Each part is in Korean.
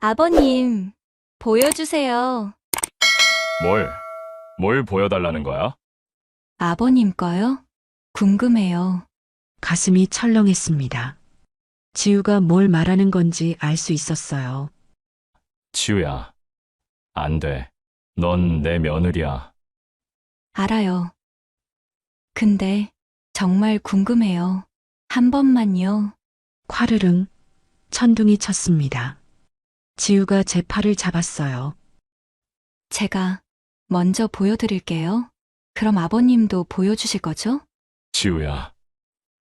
아버님, 보여주세요. 뭘, 뭘 보여달라는 거야? 아버님 거요? 궁금해요. 가슴이 철렁했습니다. 지우가 뭘 말하는 건지 알 수 있었어요. 지우야, 안 돼. 넌 내 며느리야. 알아요. 근데 정말 궁금해요. 한 번만요. 콰르릉 천둥이 쳤습니다. 지우가 제 팔을 잡았어요. 제가 먼저 보여드릴게요. 그럼 아버님도 보여주실 거죠? 지우야,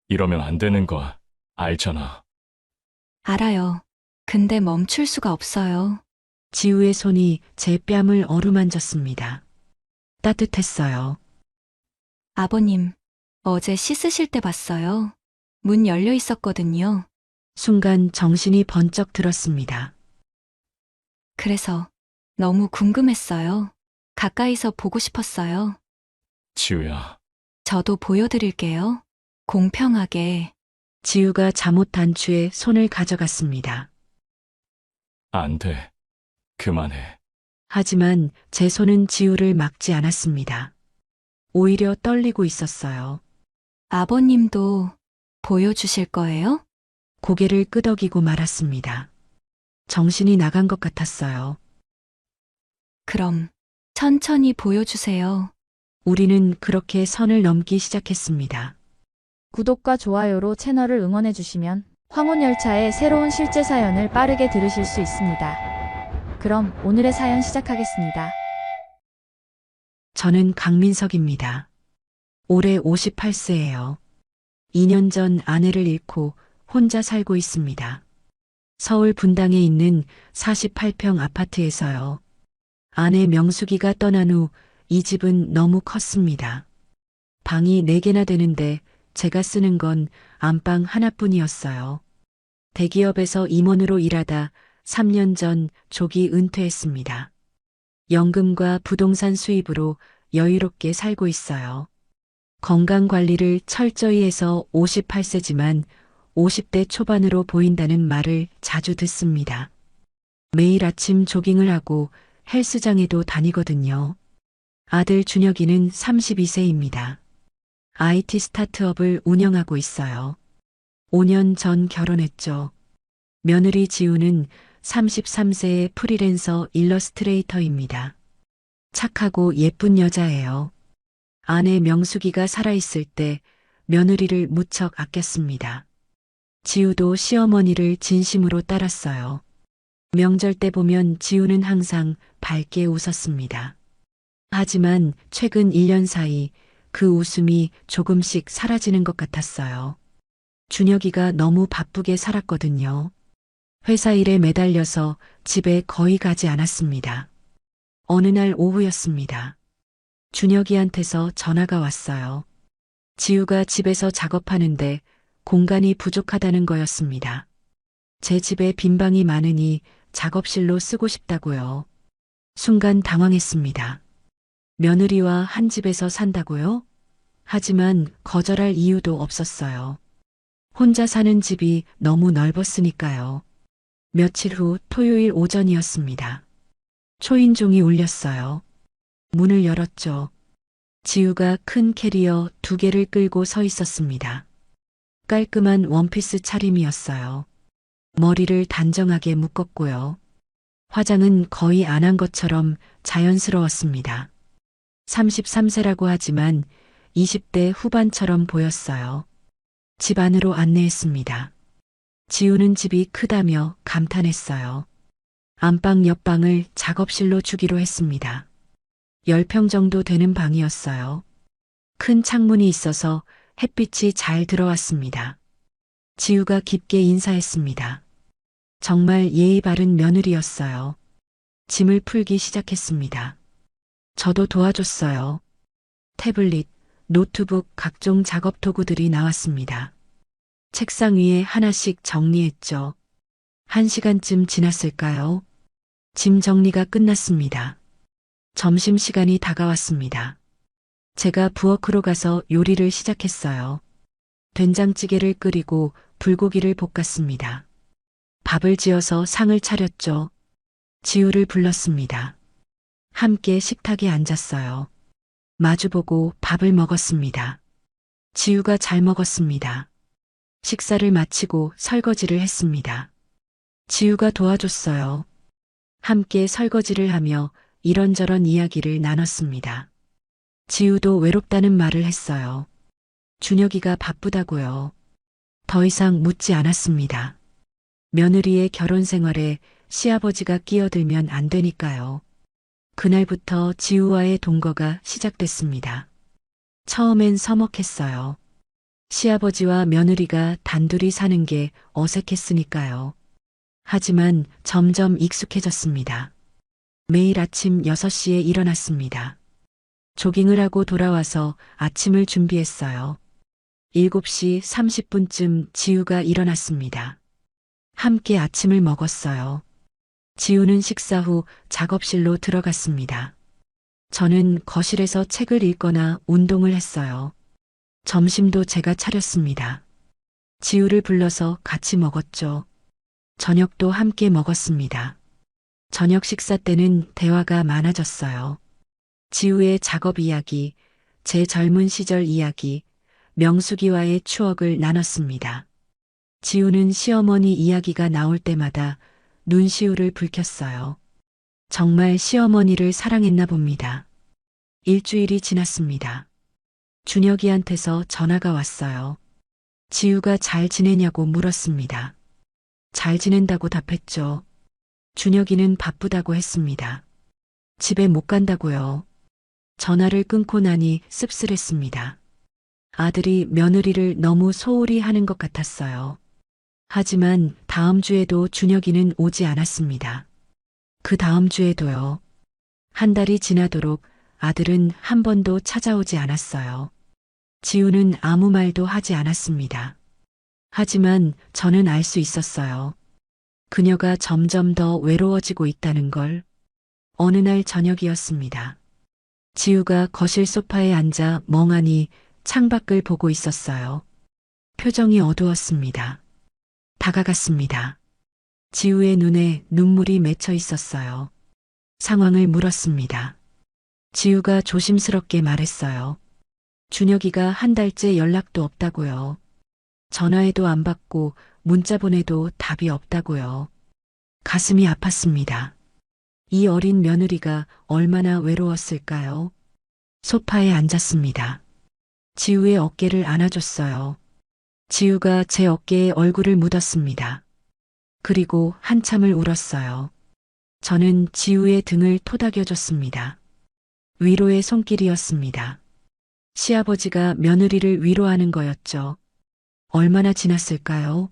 이러면 안 되는 거 알잖아. 알아요. 근데 멈출 수가 없어요. 지우의 손이 제 뺨을 어루만졌습니다. 따뜻했어요. 아버님, 어제 씻으실 때 봤어요. 문 열려 있었거든요. 순간 정신이 번쩍 들었습니다. 그래서 너무 궁금했어요. 가까이서 보고 싶었어요. 지우야, 저도 보여드릴게요. 공평하게. 지우가 잠옷 단추에 손을 가져갔습니다. 안 돼. 그만해. 하지만 제 손은 지우를 막지 않았습니다. 오히려 떨리고 있었어요. 아버님도 보여주실 거예요? 고개를 끄덕이고 말았습니다. 정신이 나간 것 같았어요. 그럼 천천히 보여주세요. 우리는 그렇게 선을 넘기 시작했습니다. 구독과 좋아요로 채널을 응원해 주시면 황혼열차의 새로운 실제 사연을 빠르게 들으실 수 있습니다. 그럼 오늘의 사연 시작하겠습니다. 저는 강민석입니다. 올해 58세예요. 2년 전 아내를 잃고 혼자 살고 있습니다. 서울 분당에 있는 48평 아파트에서요. 아내 명숙이가 떠난 후 이 집은 너무 컸습니다. 방이 4개나 되는데 제가 쓰는 건 안방 하나뿐이었어요. 대기업에서 임원으로 일하다 3년 전 조기 은퇴했습니다. 연금과 부동산 수입으로 여유롭게 살고 있어요. 건강 관리를 철저히 해서 58세지만 50대 초반으로 보인다는 말을 자주 듣습니다. 매일 아침 조깅을 하고 헬스장에도 다니거든요. 아들 준혁이는 32세입니다. IT 스타트업을 운영하고 있어요. 5년 전 결혼했죠. 며느리 지우는 33세의 프리랜서 일러스트레이터입니다. 착하고 예쁜 여자예요. 아내 명숙이가 살아있을 때 며느리를 무척 아꼈습니다. 지우도 시어머니를 진심으로 따랐어요. 명절 때 보면 지우는 항상 밝게 웃었습니다. 하지만 최근 1년 사이 그 웃음이 조금씩 사라지는 것 같았어요. 준혁이가 너무 바쁘게 살았거든요. 회사 일에 매달려서 집에 거의 가지 않았습니다. 어느 날 오후였습니다. 준혁이한테서 전화가 왔어요. 지우가 집에서 작업하는데 공간이 부족하다는 거였습니다. 제 집에 빈 방이 많으니 작업실로 쓰고 싶다고요. 순간 당황했습니다. 며느리와 한 집에서 산다고요? 하지만 거절할 이유도 없었어요. 혼자 사는 집이 너무 넓었으니까요. 며칠 후 토요일 오전이었습니다. 초인종이 울렸어요. 문을 열었죠. 지우가 큰 캐리어 2개를 끌고 서 있었습니다. 깔끔한 원피스 차림이었어요. 머리를 단정하게 묶었고요. 화장은 거의 안 한 것처럼 자연스러웠습니다. 33세라고 하지만 20대 후반처럼 보였어요. 집 안으로 안내했습니다. 지우는 집이 크다며 감탄했어요. 안방 옆방을 작업실로 주기로 했습니다. 10평 정도 되는 방이었어요. 큰 창문이 있어서 햇빛이 잘 들어왔습니다. 지우가 깊게 인사했습니다. 정말 예의 바른 며느리였어요. 짐을 풀기 시작했습니다. 저도 도와줬어요. 태블릿, 노트북, 각종 작업 도구들이 나왔습니다. 책상 위에 하나씩 정리했죠. 1시간쯤 지났을까요? 짐 정리가 끝났습니다. 점심시간이 다가왔습니다. 제가 부엌으로 가서 요리를 시작했어요. 된장찌개를 끓이고 불고기를 볶았습니다. 밥을 지어서 상을 차렸죠. 지우를 불렀습니다. 함께 식탁에 앉았어요. 마주보고 밥을 먹었습니다. 지우가 잘 먹었습니다. 식사를 마치고 설거지를 했습니다. 지우가 도와줬어요. 함께 설거지를 하며 이런저런 이야기를 나눴습니다. 지우도 외롭다는 말을 했어요. 준혁이가 바쁘다고요. 더 이상 묻지 않았습니다. 며느리의 결혼 생활에 시아버지가 끼어들면 안 되니까요. 그날부터 지우와의 동거가 시작됐습니다. 처음엔 서먹했어요. 시아버지와 며느리가 단둘이 사는 게 어색했으니까요. 하지만 점점 익숙해졌습니다. 매일 아침 6시에 일어났습니다. 조깅을 하고 돌아와서 아침을 준비했어요. 7시 30분쯤 지우가 일어났습니다. 함께 아침을 먹었어요. 지우는 식사 후 작업실로 들어갔습니다. 저는 거실에서 책을 읽거나 운동을 했어요. 점심도 제가 차렸습니다. 지우를 불러서 같이 먹었죠. 저녁도 함께 먹었습니다. 저녁 식사 때는 대화가 많아졌어요. 지우의 작업 이야기, 제 젊은 시절 이야기, 명숙이와의 추억을 나눴습니다. 지우는 시어머니 이야기가 나올 때마다 눈시울을 붉혔어요. 정말 시어머니를 사랑했나 봅니다. 일주일이 지났습니다. 준혁이한테서 전화가 왔어요. 지우가 잘 지내냐고 물었습니다. 잘 지낸다고 답했죠. 준혁이는 바쁘다고 했습니다. 집에 못 간다고요. 전화를 끊고 나니 씁쓸했습니다. 아들이 며느리를 너무 소홀히 하는 것 같았어요. 하지만 다음 주에도 준혁이는 오지 않았습니다. 그 다음 주에도요. 한 달이 지나도록 아들은 한 번도 찾아오지 않았어요. 지우는 아무 말도 하지 않았습니다. 하지만 저는 알 수 있었어요. 그녀가 점점 더 외로워지고 있다는 걸. 어느 날 저녁이었습니다. 지우가 거실 소파에 앉아 멍하니 창밖을 보고 있었어요. 표정이 어두웠습니다. 다가갔습니다. 지우의 눈에 눈물이 맺혀 있었어요. 상황을 물었습니다. 지우가 조심스럽게 말했어요. 준혁이가 한 달째 연락도 없다고요. 전화해도 안 받고 문자 보내도 답이 없다고요. 가슴이 아팠습니다. 이 어린 며느리가 얼마나 외로웠을까요? 소파에 앉았습니다. 지우의 어깨를 안아줬어요. 지우가 제 어깨에 얼굴을 묻었습니다. 그리고 한참을 울었어요. 저는 지우의 등을 토닥여줬습니다. 위로의 손길이었습니다. 시아버지가 며느리를 위로하는 거였죠. 얼마나 지났을까요?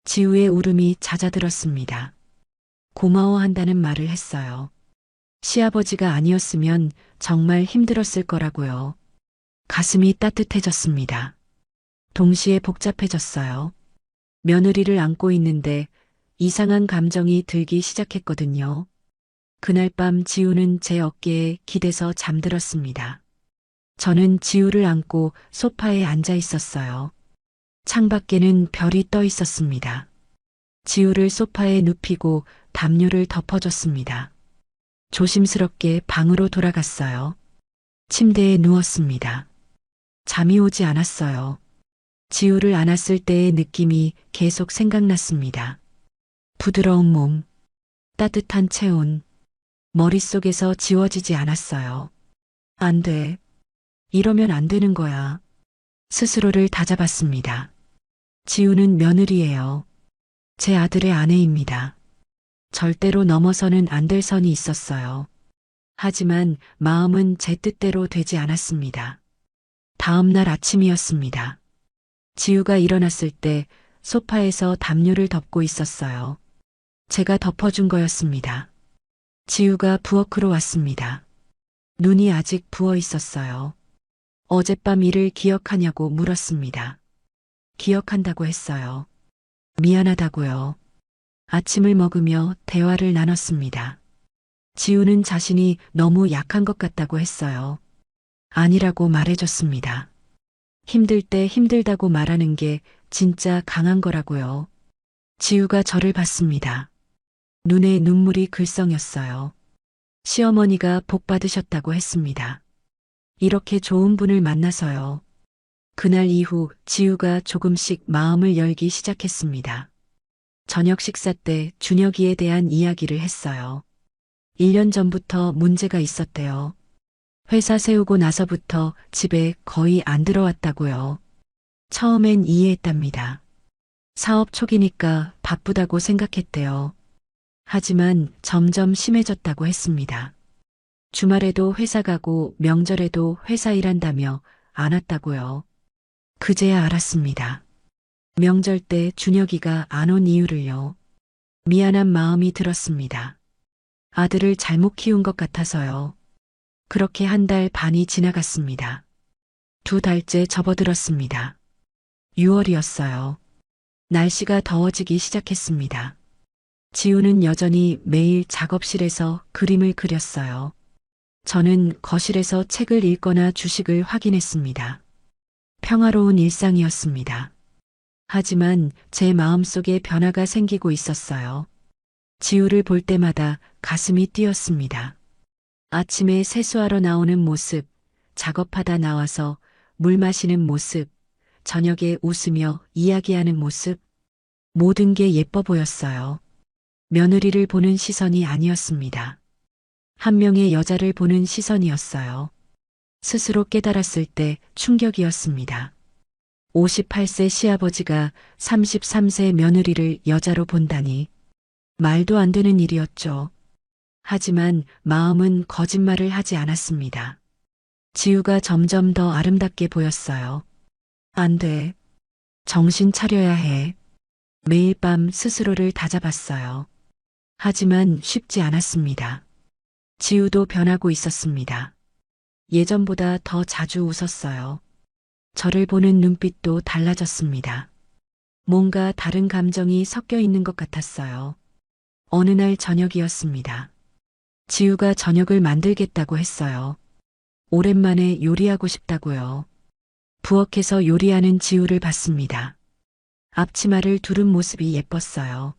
지우의 울음이 잦아들었습니다. 고마워한다는 말을 했어요. 시아버지가 아니었으면 정말 힘들었을 거라고요. 가슴이 따뜻해졌습니다. 동시에 복잡해졌어요. 며느리를 안고 있는데 이상한 감정이 들기 시작했거든요. 그날 밤 지우는 제 어깨에 기대서 잠들었습니다. 저는 지우를 안고 소파에 앉아 있었어요. 창밖에는 별이 떠 있었습니다. 지우를 소파에 눕히고 담요를 덮어줬습니다. 조심스럽게 방으로 돌아갔어요. 침대에 누웠습니다. 잠이 오지 않았어요. 지우를 안았을 때의 느낌이 계속 생각났습니다. 부드러운 몸, 따뜻한 체온, 머릿속에서 지워지지 않았어요. 안 돼. 이러면 안 되는 거야. 스스로를 다잡았습니다. 지우는 며느리예요. 제 아들의 아내입니다. 절대로 넘어서는 안 될 선이 있었어요. 하지만 마음은 제 뜻대로 되지 않았습니다. 다음 날 아침이었습니다. 지우가 일어났을 때 소파에서 담요를 덮고 있었어요. 제가 덮어준 거였습니다. 지우가 부엌으로 왔습니다. 눈이 아직 부어 있었어요. 어젯밤 일을 기억하냐고 물었습니다. 기억한다고 했어요. 미안하다고요. 아침을 먹으며 대화를 나눴습니다. 지우는 자신이 너무 약한 것 같다고 했어요. 아니라고 말해줬습니다. 힘들 때 힘들다고 말하는 게 진짜 강한 거라고요. 지우가 저를 봤습니다. 눈에 눈물이 글썽였어요. 시어머니가 복 받으셨다고 했습니다. 이렇게 좋은 분을 만나서요. 그날 이후 지우가 조금씩 마음을 열기 시작했습니다. 저녁 식사 때 준혁이에 대한 이야기를 했어요. 1년 전부터 문제가 있었대요. 회사 세우고 나서부터 집에 거의 안 들어왔다고요. 처음엔 이해했답니다. 사업 초기니까 바쁘다고 생각했대요. 하지만 점점 심해졌다고 했습니다. 주말에도 회사 가고 명절에도 회사 일한다며 안 왔다고요. 그제야 알았습니다. 명절 때 준혁이가 안 온 이유를요. 미안한 마음이 들었습니다. 아들을 잘못 키운 것 같아서요. 그렇게 한 달 반이 지나갔습니다. 2달째 접어들었습니다. 6월이었어요. 날씨가 더워지기 시작했습니다. 지우는 여전히 매일 작업실에서 그림을 그렸어요. 저는 거실에서 책을 읽거나 주식을 확인했습니다. 평화로운 일상이었습니다. 하지만 제 마음속에 변화가 생기고 있었어요. 지우를 볼 때마다 가슴이 뛰었습니다. 아침에 세수하러 나오는 모습, 작업하다 나와서 물 마시는 모습, 저녁에 웃으며 이야기하는 모습, 모든 게 예뻐 보였어요. 며느리를 보는 시선이 아니었습니다. 한 명의 여자를 보는 시선이었어요. 스스로 깨달았을 때 충격이었습니다. 58세 시아버지가 33세 며느리를 여자로 본다니 말도 안 되는 일이었죠. 하지만 마음은 거짓말을 하지 않았습니다. 지우가 점점 더 아름답게 보였어요. 안 돼. 정신 차려야 해. 매일 밤 스스로를 다잡았어요. 하지만 쉽지 않았습니다. 지우도 변하고 있었습니다. 예전보다 더 자주 웃었어요. 저를 보는 눈빛도 달라졌습니다. 뭔가 다른 감정이 섞여 있는 것 같았어요. 어느 날 저녁이었습니다. 지우가 저녁을 만들겠다고 했어요. 오랜만에 요리하고 싶다고요. 부엌에서 요리하는 지우를 봤습니다. 앞치마를 두른 모습이 예뻤어요.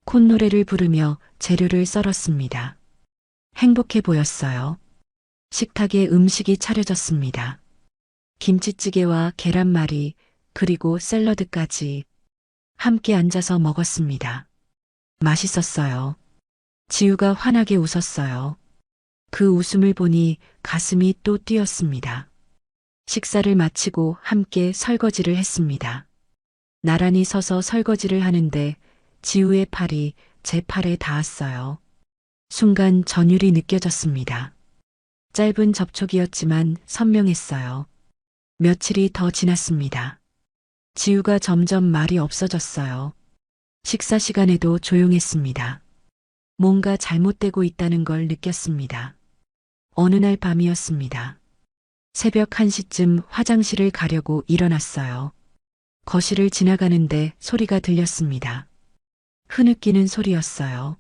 콧노래를 부르며 재료를 썰었습니다. 행복해 보였어요. 식탁에 음식이 차려졌습니다. 김치찌개와 계란말이 그리고 샐러드까지 함께 앉아서 먹었습니다. 맛있었어요. 지우가 환하게 웃었어요. 그 웃음을 보니 가슴이 또 뛰었습니다. 식사를 마치고 함께 설거지를 했습니다. 나란히 서서 설거지를 하는데 지우의 팔이 제 팔에 닿았어요. 순간 전율이 느껴졌습니다. 짧은 접촉이었지만 선명했어요. 며칠이 더 지났습니다. 지우가 점점 말이 없어졌어요. 식사 시간에도 조용했습니다. 뭔가 잘못되고 있다는 걸 느꼈습니다. 어느 날 밤이었습니다. 새벽 1시쯤 화장실을 가려고 일어났어요. 거실을 지나가는데 소리가 들렸습니다. 흐느끼는 소리였어요.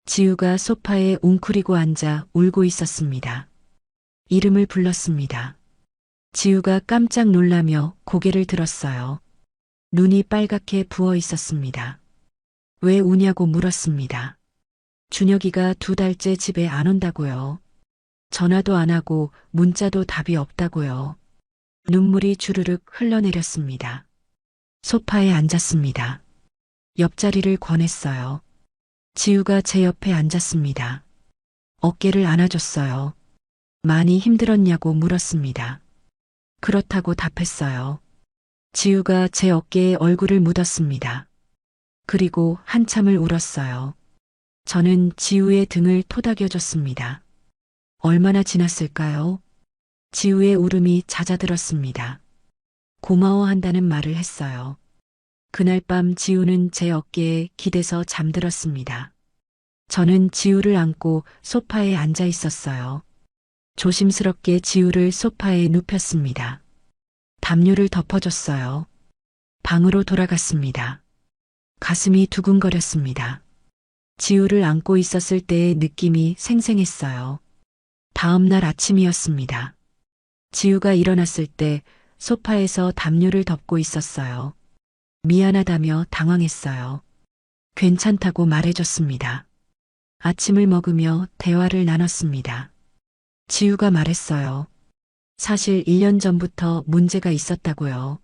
지우가 소파에 웅크리고 앉아 울고 있었습니다. 이름을 불렀습니다. 지우가 깜짝 놀라며 고개를 들었어요. 눈이 빨갛게 부어 있었습니다. 왜 우냐고 물었습니다. 준혁이가 2달째 집에 안 온다고요. 전화도 안 하고 문자도 답이 없다고요. 눈물이 주르륵 흘러내렸습니다. 소파에 앉았습니다. 옆자리를 권했어요. 지우가 제 옆에 앉았습니다. 어깨를 안아줬어요. 많이 힘들었냐고 물었습니다. 그렇다고 답했어요. 지우가 제 어깨에 얼굴을 묻었습니다. 그리고 한참을 울었어요. 저는 지우의 등을 토닥여줬습니다. 얼마나 지났을까요? 지우의 울음이 잦아들었습니다. 고마워한다는 말을 했어요. 그날 밤 지우는 제 어깨에 기대서 잠들었습니다. 저는 지우를 안고 소파에 앉아 있었어요. 조심스럽게 지우를 소파에 눕혔습니다. 담요를 덮어줬어요. 방으로 돌아갔습니다. 가슴이 두근거렸습니다. 지우를 안고 있었을 때의 느낌이 생생했어요. 다음 날 아침이었습니다. 지우가 일어났을 때 소파에서 담요를 덮고 있었어요. 미안하다며 당황했어요. 괜찮다고 말해줬습니다. 아침을 먹으며 대화를 나눴습니다. 지우가 말했어요. 사실 1년 전부터 문제가 있었다고요.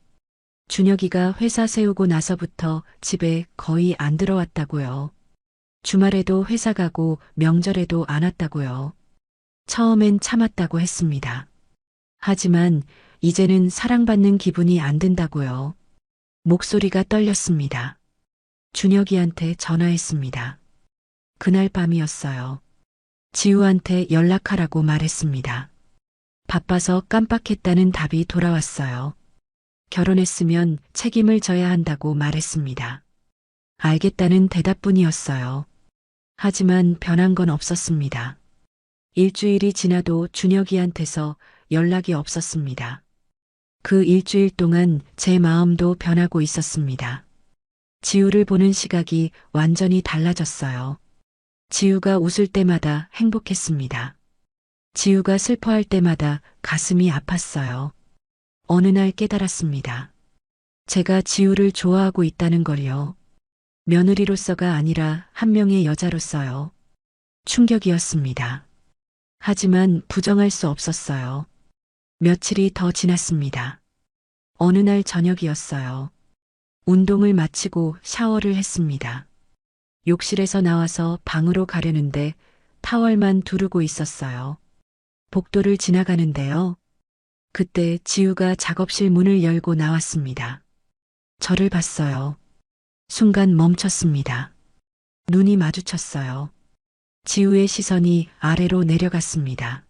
준혁이가 회사 세우고 나서부터 집에 거의 안 들어왔다고요. 주말에도 회사 가고 명절에도 안 왔다고요. 처음엔 참았다고 했습니다. 하지만 이제는 사랑받는 기분이 안 든다고요. 목소리가 떨렸습니다. 준혁이한테 전화했습니다. 그날 밤이었어요. 지우한테 연락하라고 말했습니다. 바빠서 깜빡했다는 답이 돌아왔어요. 결혼했으면 책임을 져야 한다고 말했습니다. 알겠다는 대답뿐이었어요. 하지만 변한 건 없었습니다. 일주일이 지나도 준혁이한테서 연락이 없었습니다. 그 일주일 동안 제 마음도 변하고 있었습니다. 지우를 보는 시각이 완전히 달라졌어요. 지우가 웃을 때마다 행복했습니다. 지우가 슬퍼할 때마다 가슴이 아팠어요. 어느 날 깨달았습니다. 제가 지우를 좋아하고 있다는 걸요. 며느리로서가 아니라 한 명의 여자로서요. 충격이었습니다. 하지만 부정할 수 없었어요. 며칠이 더 지났습니다. 어느 날 저녁이었어요. 운동을 마치고 샤워를 했습니다. 욕실에서 나와서 방으로 가려는데 타월만 두르고 있었어요. 복도를 지나가는데요. 그때 지우가 작업실 문을 열고 나왔습니다. 저를 봤어요. 순간 멈췄습니다. 눈이 마주쳤어요. 지우의 시선이 아래로 내려갔습니다.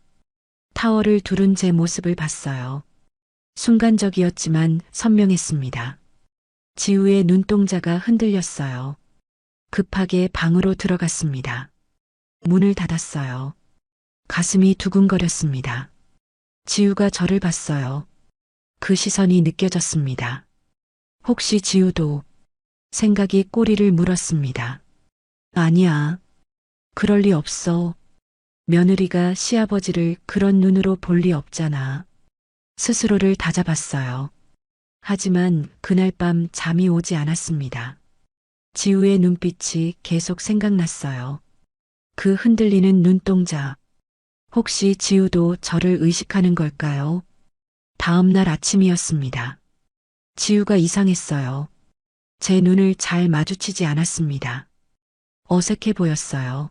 타월을 두른 제 모습을 봤어요. 순간적이었지만 선명했습니다. 지우의 눈동자가 흔들렸어요. 급하게 방으로 들어갔습니다. 문을 닫았어요. 가슴이 두근거렸습니다. 지우가 저를 봤어요. 그 시선이 느껴졌습니다. 혹시 지우도 생각이 꼬리를 물었습니다. 아니야. 그럴 리 없어. 며느리가 시아버지를 그런 눈으로 볼 리 없잖아. 스스로를 다잡았어요. 하지만 그날 밤 잠이 오지 않았습니다. 지우의 눈빛이 계속 생각났어요. 그 흔들리는 눈동자. 혹시 지우도 저를 의식하는 걸까요? 다음 날 아침이었습니다. 지우가 이상했어요. 제 눈을 잘 마주치지 않았습니다. 어색해 보였어요.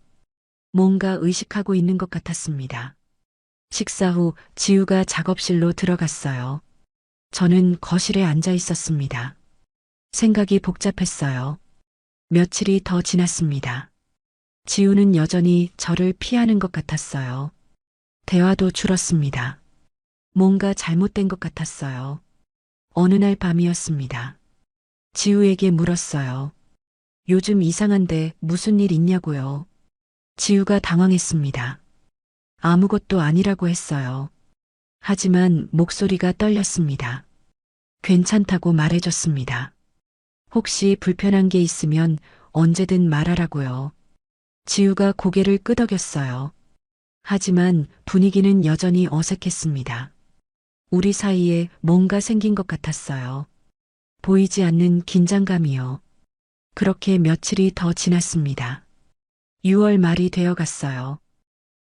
뭔가 의식하고 있는 것 같았습니다. 식사 후 지우가 작업실로 들어갔어요. 저는 거실에 앉아 있었습니다. 생각이 복잡했어요. 며칠이 더 지났습니다. 지우는 여전히 저를 피하는 것 같았어요. 대화도 줄었습니다. 뭔가 잘못된 것 같았어요. 어느 날 밤이었습니다. 지우에게 물었어요. 요즘 이상한데 무슨 일 있냐고요. 지우가 당황했습니다. 아무것도 아니라고 했어요. 하지만 목소리가 떨렸습니다. 괜찮다고 말해줬습니다. 혹시 불편한 게 있으면 언제든 말하라고요. 지우가 고개를 끄덕였어요. 하지만 분위기는 여전히 어색했습니다. 우리 사이에 뭔가 생긴 것 같았어요. 보이지 않는 긴장감이요. 그렇게 며칠이 더 지났습니다. 6월 말이 되어 갔어요.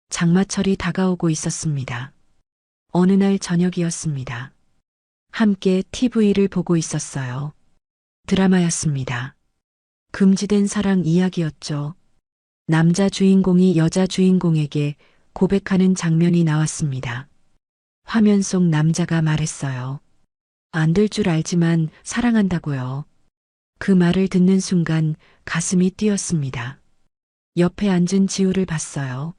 장마철이 다가오고 있었습니다. 어느 날 저녁이었습니다. 함께 TV를 보고 있었어요. 드라마였습니다. 금지된 사랑 이야기였죠. 남자 주인공이 여자 주인공에게 고백하는 장면이 나왔습니다. 화면 속 남자가 말했어요. 안 될 줄 알지만 사랑한다고요. 그 말을 듣는 순간 가슴이 뛰었습니다. 옆에 앉은 지우를 봤어요.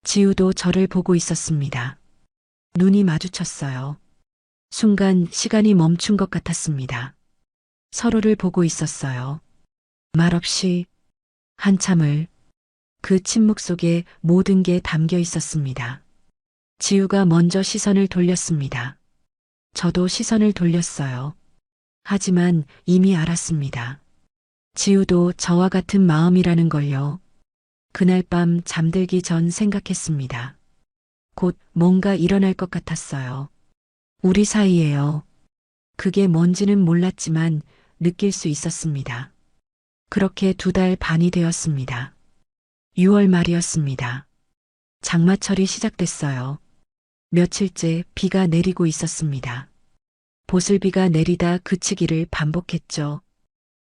지우도 저를 보고 있었습니다. 눈이 마주쳤어요. 순간 시간이 멈춘 것 같았습니다. 서로를 보고 있었어요. 말없이 한참을 그 침묵 속에 모든 게 담겨 있었습니다. 지우가 먼저 시선을 돌렸습니다. 저도 시선을 돌렸어요. 하지만 이미 알았습니다. 지우도 저와 같은 마음이라는 걸요. 그날 밤 잠들기 전 생각했습니다. 곧 뭔가 일어날 것 같았어요. 우리 사이에요. 그게 뭔지는 몰랐지만 느낄 수 있었습니다. 그렇게 2달 반이 되었습니다. 6월 말이었습니다. 장마철이 시작됐어요. 며칠째 비가 내리고 있었습니다. 보슬비가 내리다 그치기를 반복했죠.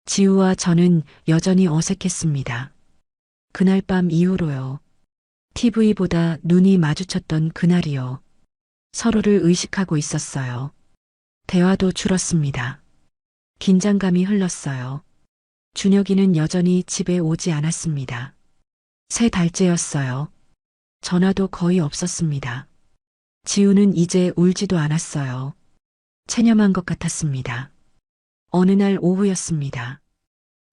지우와 저는 여전히 어색했습니다. 그날 밤 이후로요. TV보다 눈이 마주쳤던 그날이요. 서로를 의식하고 있었어요. 대화도 줄었습니다. 긴장감이 흘렀어요. 준혁이는 여전히 집에 오지 않았습니다. 3달째였어요. 전화도 거의 없었습니다. 지우는 이제 울지도 않았어요. 체념한 것 같았습니다. 어느 날 오후였습니다.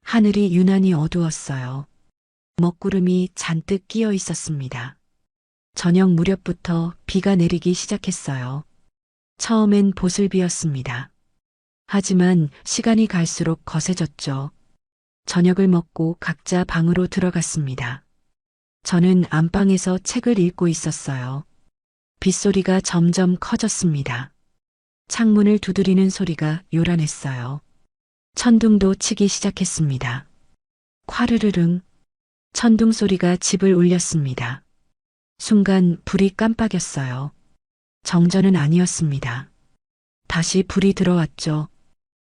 하늘이 유난히 어두웠어요. 먹구름이 잔뜩 끼어 있었습니다. 저녁 무렵부터 비가 내리기 시작했어요. 처음엔 보슬비였습니다. 하지만 시간이 갈수록 거세졌죠. 저녁을 먹고 각자 방으로 들어갔습니다. 저는 안방에서 책을 읽고 있었어요. 빗소리가 점점 커졌습니다. 창문을 두드리는 소리가 요란했어요. 천둥도 치기 시작했습니다. 콰르르릉 천둥 소리가 집을 울렸습니다. 순간 불이 깜빡였어요. 정전은 아니었습니다. 다시 불이 들어왔죠.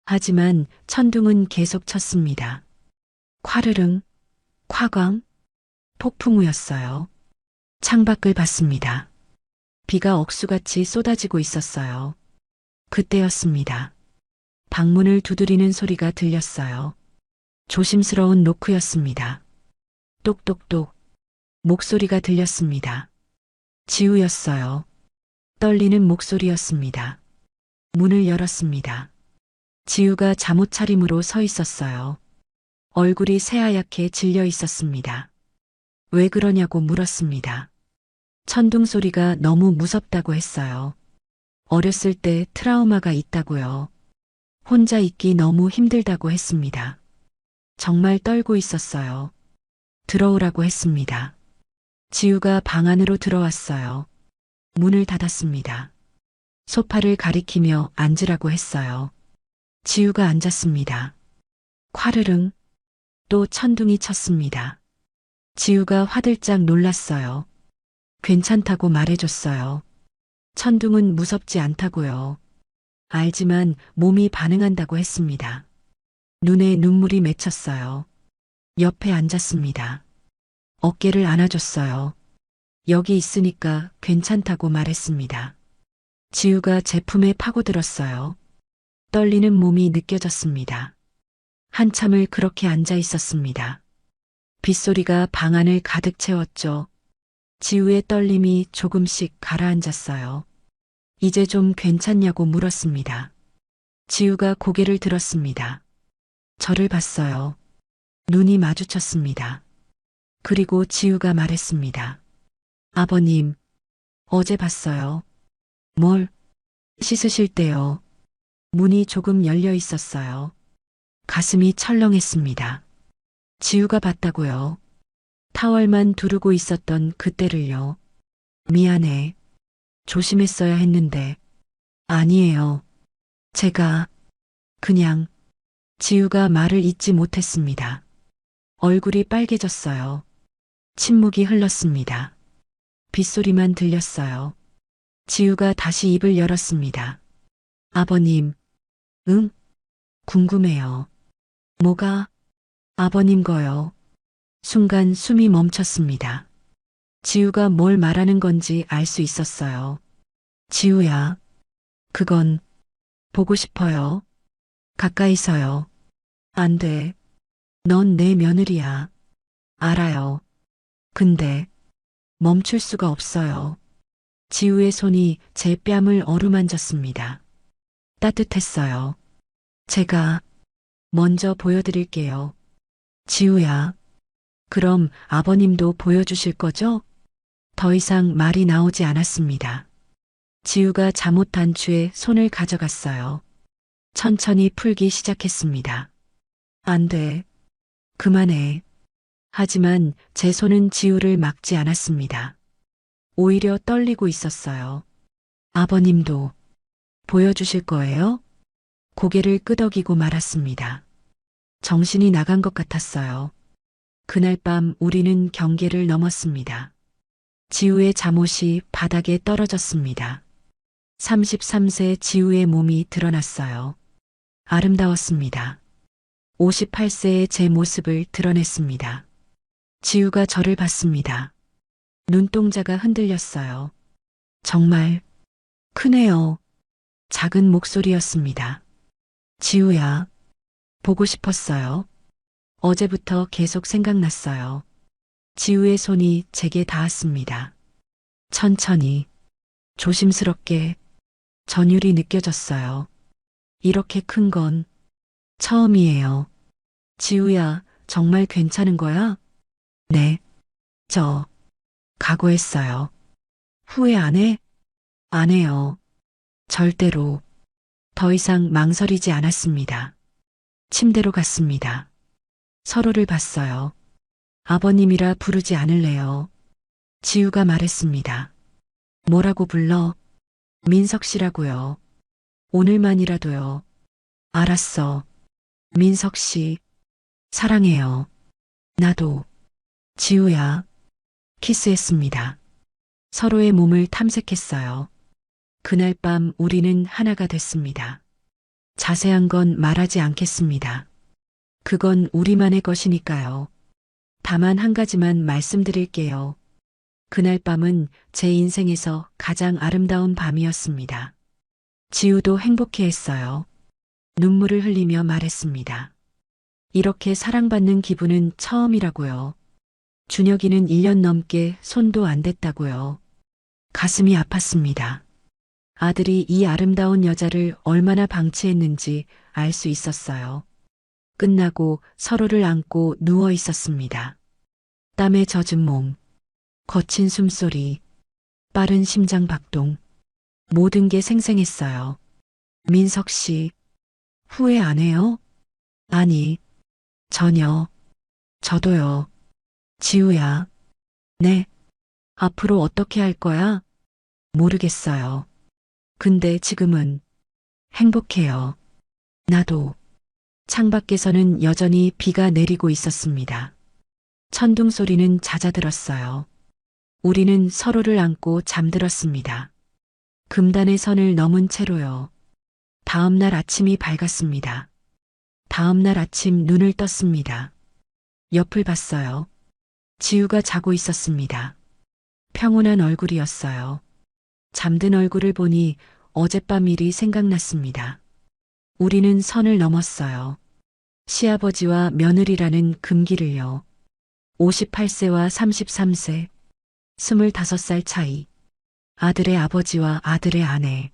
하지만 천둥은 계속 쳤습니다. 콰르릉, 콰광, 폭풍우였어요. 창밖을 봤습니다. 비가 억수같이 쏟아지고 있었어요. 그때였습니다. 방문을 두드리는 소리가 들렸어요. 조심스러운 노크였습니다. 똑똑똑. 목소리가 들렸습니다. 지우였어요. 떨리는 목소리였습니다. 문을 열었습니다. 지우가 잠옷 차림으로 서 있었어요. 얼굴이 새하얗게 질려 있었습니다. 왜 그러냐고 물었습니다. 천둥 소리가 너무 무섭다고 했어요. 어렸을 때 트라우마가 있다고요. 혼자 있기 너무 힘들다고 했습니다. 정말 떨고 있었어요. 들어오라고 했습니다. 지우가 방 안으로 들어왔어요. 문을 닫았습니다. 소파를 가리키며 앉으라고 했어요. 지우가 앉았습니다. 콰르릉 또 천둥이 쳤습니다. 지우가 화들짝 놀랐어요. 괜찮다고 말해줬어요. 천둥은 무섭지 않다고요. 알지만 몸이 반응한다고 했습니다. 눈에 눈물이 맺혔어요. 옆에 앉았습니다. 어깨를 안아줬어요. 여기 있으니까 괜찮다고 말했습니다. 지우가 제품에 파고들었어요. 떨리는 몸이 느껴졌습니다. 한참을 그렇게 앉아 있었습니다. 빗소리가 방 안을 가득 채웠죠. 지우의 떨림이 조금씩 가라앉았어요. 이제 좀 괜찮냐고 물었습니다. 지우가 고개를 들었습니다. 저를 봤어요. 눈이 마주쳤습니다. 그리고 지우가 말했습니다. 아버님, 어제 봤어요. 뭘? 씻으실 때요. 문이 조금 열려 있었어요. 가슴이 철렁했습니다. 지우가 봤다고요. 타월만 두르고 있었던 그때를요. 미안해. 조심했어야 했는데. 아니에요. 제가 그냥 지우가 말을 잇지 못했습니다. 얼굴이 빨개졌어요. 침묵이 흘렀습니다. 빗소리만 들렸어요. 지우가 다시 입을 열었습니다. 아버님, 응? 궁금해요. 뭐가? 아버님 거요. 순간 숨이 멈췄습니다. 지우가 뭘 말하는 건지 알 수 있었어요. 지우야, 그건 보고 싶어요. 가까이서요. 안 돼. 넌 내 며느리야. 알아요. 근데 멈출 수가 없어요. 지우의 손이 제 뺨을 어루만졌습니다. 따뜻했어요. 제가 먼저 보여드릴게요. 지우야. 그럼 아버님도 보여주실 거죠? 더 이상 말이 나오지 않았습니다. 지우가 잠옷 단추에 손을 가져갔어요. 천천히 풀기 시작했습니다. 안 돼. 그만해. 하지만 제 손은 지우를 막지 않았습니다. 오히려 떨리고 있었어요. 아버님도 보여주실 거예요? 고개를 끄덕이고 말았습니다. 정신이 나간 것 같았어요. 그날 밤 우리는 경계를 넘었습니다. 지우의 잠옷이 바닥에 떨어졌습니다. 33세 지우의 몸이 드러났어요. 아름다웠습니다. 58세의 제 모습을 드러냈습니다. 지우가 저를 봤습니다. 눈동자가 흔들렸어요. 정말 크네요. 작은 목소리였습니다. 지우야, 보고 싶었어요. 어제부터 계속 생각났어요. 지우의 손이 제게 닿았습니다. 천천히, 조심스럽게 전율이 느껴졌어요. 이렇게 큰 건 처음이에요. 지우야, 정말 괜찮은 거야? 네, 저 각오했어요. 후회 안 해? 안 해요. 절대로. 더 이상 망설이지 않았습니다. 침대로 갔습니다. 서로를 봤어요. 아버님이라 부르지 않을래요. 지우가 말했습니다. 뭐라고 불러? 민석 씨라고요. 오늘만이라도요. 알았어. 민석 씨. 사랑해요. 나도. 지우야. 키스했습니다. 서로의 몸을 탐색했어요. 그날 밤 우리는 하나가 됐습니다. 자세한 건 말하지 않겠습니다. 그건 우리만의 것이니까요. 다만 한 가지만 말씀드릴게요. 그날 밤은 제 인생에서 가장 아름다운 밤이었습니다. 지우도 행복해했어요. 눈물을 흘리며 말했습니다. 이렇게 사랑받는 기분은 처음이라고요. 준혁이는 1년 넘게 손도 안 댔다고요. 가슴이 아팠습니다. 아들이 이 아름다운 여자를 얼마나 방치했는지 알 수 있었어요. 끝나고 서로를 안고 누워 있었습니다. 땀에 젖은 몸, 거친 숨소리, 빠른 심장 박동, 모든 게 생생했어요. 민석 씨, 후회 안 해요? 아니, 전혀. 저도요. 지우야. 네. 앞으로 어떻게 할 거야? 모르겠어요. 근데 지금은 행복해요. 나도. 창밖에서는 여전히 비가 내리고 있었습니다. 천둥 소리는 잦아들었어요. 우리는 서로를 안고 잠들었습니다. 금단의 선을 넘은 채로요. 다음 날 아침이 밝았습니다. 다음 날 아침 눈을 떴습니다. 옆을 봤어요. 지우가 자고 있었습니다. 평온한 얼굴이었어요. 잠든 얼굴을 보니 어젯밤 일이 생각났습니다. 우리는 선을 넘었어요. 시아버지와 며느리라는 금기를요. 58세와 33세, 25살 차이. 아들의 아버지와 아들의 아내.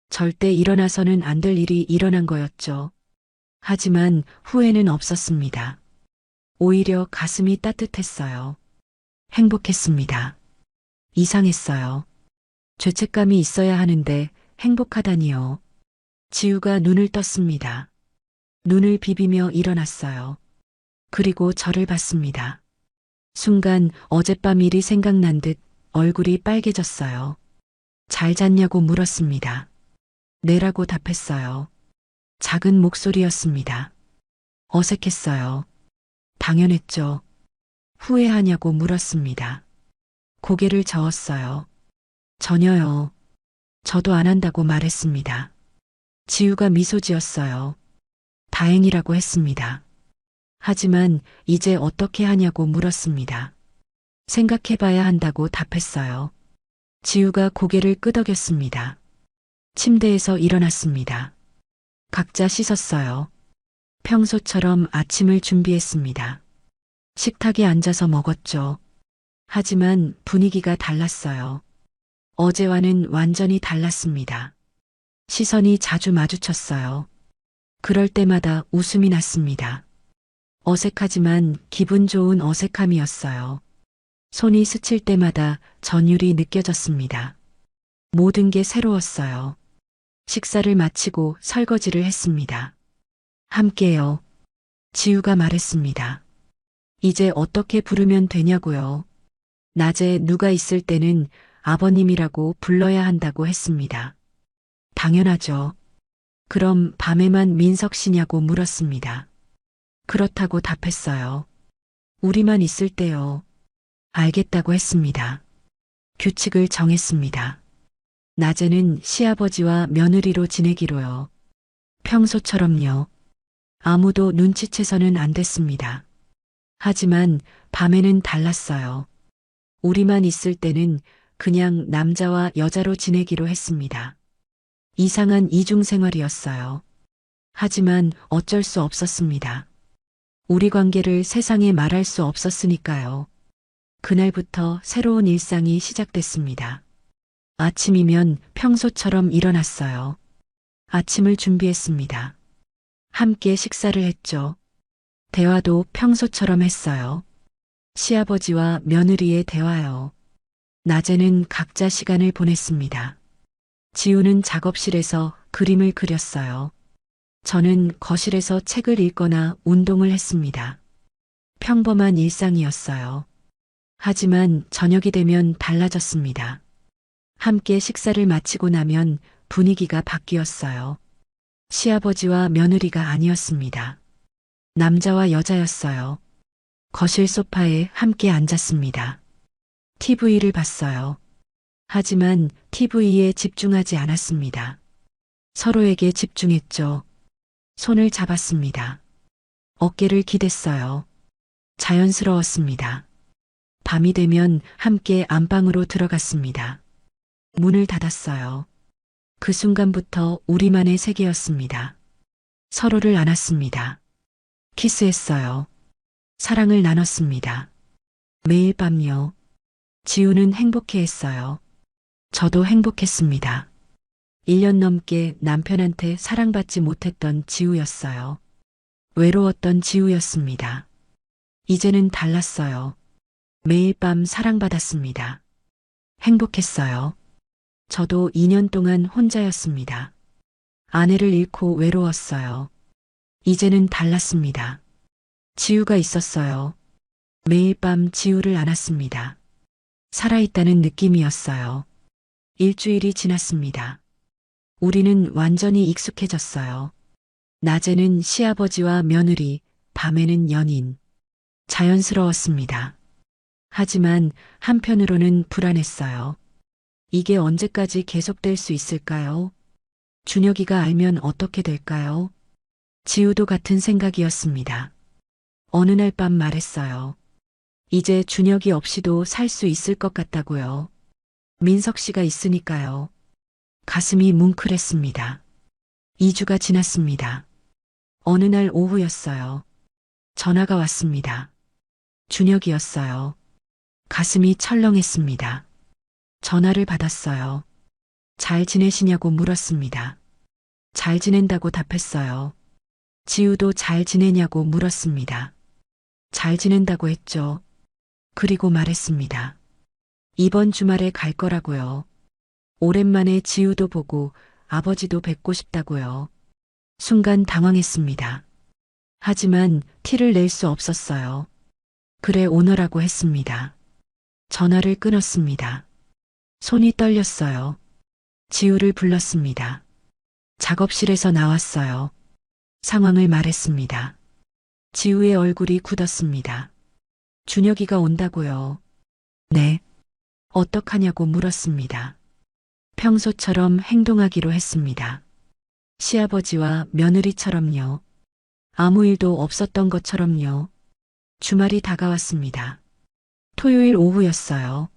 절대 일어나서는 안 될 일이 일어난 거였죠. 하지만 후회는 없었습니다. 오히려 가슴이 따뜻했어요. 행복했습니다. 이상했어요. 죄책감이 있어야 하는데 행복하다니요. 지우가 눈을 떴습니다. 눈을 비비며 일어났어요. 그리고 저를 봤습니다. 순간 어젯밤 일이 생각난 듯 얼굴이 빨개졌어요. 잘 잤냐고 물었습니다. 네라고 답했어요. 작은 목소리였습니다. 어색했어요. 당연했죠. 후회하냐고 물었습니다. 고개를 저었어요. 전혀요. 저도 안 한다고 말했습니다. 지우가 미소 지었어요. 다행이라고 했습니다. 하지만 이제 어떻게 하냐고 물었습니다. 생각해봐야 한다고 답했어요. 지우가 고개를 끄덕였습니다. 침대에서 일어났습니다. 각자 씻었어요. 평소처럼 아침을 준비했습니다. 식탁에 앉아서 먹었죠. 하지만 분위기가 달랐어요. 어제와는 완전히 달랐습니다. 시선이 자주 마주쳤어요. 그럴 때마다 웃음이 났습니다. 어색하지만 기분 좋은 어색함이었어요. 손이 스칠 때마다 전율이 느껴졌습니다. 모든 게 새로웠어요. 식사를 마치고 설거지를 했습니다. 함께요. 지우가 말했습니다. 이제 어떻게 부르면 되냐고요. 낮에 누가 있을 때는 아버님이라고 불러야 한다고 했습니다. 당연하죠. 그럼 밤에만 민석 씨냐고 물었습니다. 그렇다고 답했어요. 우리만 있을 때요. 알겠다고 했습니다. 규칙을 정했습니다. 낮에는 시아버지와 며느리로 지내기로요. 평소처럼요. 아무도 눈치채서는 안 됐습니다. 하지만 밤에는 달랐어요. 우리만 있을 때는 그냥 남자와 여자로 지내기로 했습니다. 이상한 이중생활이었어요. 하지만 어쩔 수 없었습니다. 우리 관계를 세상에 말할 수 없었으니까요. 그날부터 새로운 일상이 시작됐습니다. 아침이면 평소처럼 일어났어요. 아침을 준비했습니다. 함께 식사를 했죠. 대화도 평소처럼 했어요. 시아버지와 며느리의 대화요. 낮에는 각자 시간을 보냈습니다. 지우는 작업실에서 그림을 그렸어요. 저는 거실에서 책을 읽거나 운동을 했습니다. 평범한 일상이었어요. 하지만 저녁이 되면 달라졌습니다. 함께 식사를 마치고 나면 분위기가 바뀌었어요. 시아버지와 며느리가 아니었습니다. 남자와 여자였어요. 거실 소파에 함께 앉았습니다. TV를 봤어요. 하지만 TV에 집중하지 않았습니다. 서로에게 집중했죠. 손을 잡았습니다. 어깨를 기댔어요. 자연스러웠습니다. 밤이 되면 함께 안방으로 들어갔습니다. 문을 닫았어요. 그 순간부터 우리만의 세계였습니다. 서로를 안았습니다. 키스했어요. 사랑을 나눴습니다. 매일 밤요. 지우는 행복해했어요. 저도 행복했습니다. 1년 넘게 남편한테 사랑받지 못했던 지우였어요. 외로웠던 지우였습니다. 이제는 달랐어요. 매일 밤 사랑받았습니다. 행복했어요. 저도 2년 동안 혼자였습니다. 아내를 잃고 외로웠어요. 이제는 달랐습니다. 지우가 있었어요. 매일 밤 지우를 안았습니다. 살아있다는 느낌이었어요. 일주일이 지났습니다. 우리는 완전히 익숙해졌어요. 낮에는 시아버지와 며느리, 밤에는 연인. 자연스러웠습니다. 하지만 한편으로는 불안했어요. 이게 언제까지 계속될 수 있을까요? 준혁이가 알면 어떻게 될까요? 지우도 같은 생각이었습니다. 어느 날 밤 말했어요. 이제 준혁이 없이도 살 수 있을 것 같다고요. 민석 씨가 있으니까요. 가슴이 뭉클했습니다. 2주가 지났습니다. 어느 날 오후였어요. 전화가 왔습니다. 준혁이었어요. 가슴이 철렁했습니다. 전화를 받았어요. 잘 지내시냐고 물었습니다. 잘 지낸다고 답했어요. 지우도 잘 지내냐고 물었습니다. 잘 지낸다고 했죠. 그리고 말했습니다. 이번 주말에 갈 거라고요. 오랜만에 지우도 보고 아버지도 뵙고 싶다고요. 순간 당황했습니다. 하지만 티를 낼 수 없었어요. 그래 오너라고 했습니다. 전화를 끊었습니다. 손이 떨렸어요. 지우를 불렀습니다. 작업실에서 나왔어요. 상황을 말했습니다. 지우의 얼굴이 굳었습니다. 준혁이가 온다고요. 네. 어떡하냐고 물었습니다. 평소처럼 행동하기로 했습니다. 시아버지와 며느리처럼요. 아무 일도 없었던 것처럼요. 주말이 다가왔습니다. 토요일 오후였어요.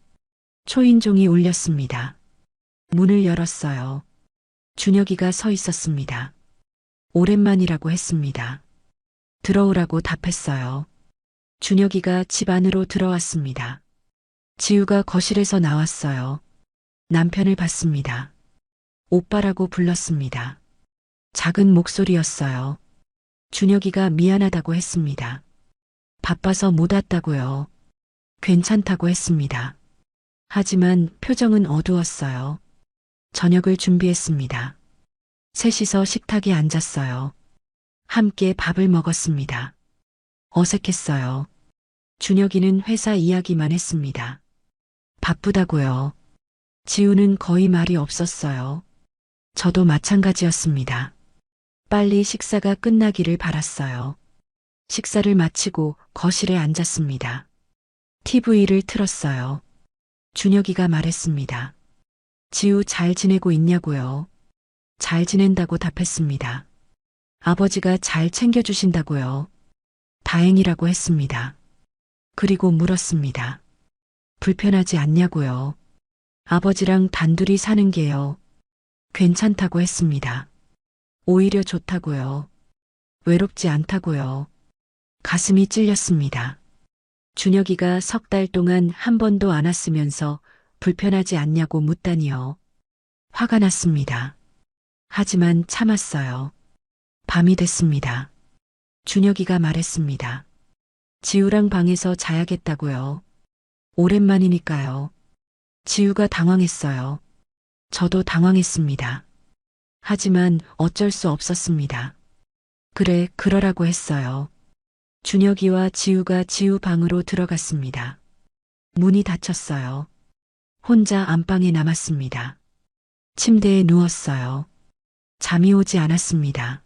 초인종이 울렸습니다. 문을 열었어요. 준혁이가 서 있었습니다. 오랜만이라고 했습니다. 들어오라고 답했어요. 준혁이가 집 안으로 들어왔습니다. 지우가 거실에서 나왔어요. 남편을 봤습니다. 오빠라고 불렀습니다. 작은 목소리였어요. 준혁이가 미안하다고 했습니다. 바빠서 못 왔다고요. 괜찮다고 했습니다. 하지만 표정은 어두웠어요. 저녁을 준비했습니다. 셋이서 식탁에 앉았어요. 함께 밥을 먹었습니다. 어색했어요. 준혁이는 회사 이야기만 했습니다. 바쁘다고요. 지우는 거의 말이 없었어요. 저도 마찬가지였습니다. 빨리 식사가 끝나기를 바랐어요. 식사를 마치고 거실에 앉았습니다. TV를 틀었어요. 준혁이가 말했습니다. 지우 잘 지내고 있냐고요? 잘 지낸다고 답했습니다. 아버지가 잘 챙겨주신다고요? 다행이라고 했습니다. 그리고 물었습니다. 불편하지 않냐고요? 아버지랑 단둘이 사는 게요. 괜찮다고 했습니다. 오히려 좋다고요. 외롭지 않다고요. 가슴이 찔렸습니다. 준혁이가 3달 동안 한 번도 안 왔으면서 불편하지 않냐고 묻다니요. 화가 났습니다. 하지만 참았어요. 밤이 됐습니다. 준혁이가 말했습니다. 지우랑 방에서 자야겠다고요. 오랜만이니까요. 지우가 당황했어요. 저도 당황했습니다. 하지만 어쩔 수 없었습니다. 그래, 그러라고 했어요. 준혁이와 지우가 지우 방으로 들어갔습니다. 문이 닫혔어요. 혼자 안방에 남았습니다. 침대에 누웠어요. 잠이 오지 않았습니다.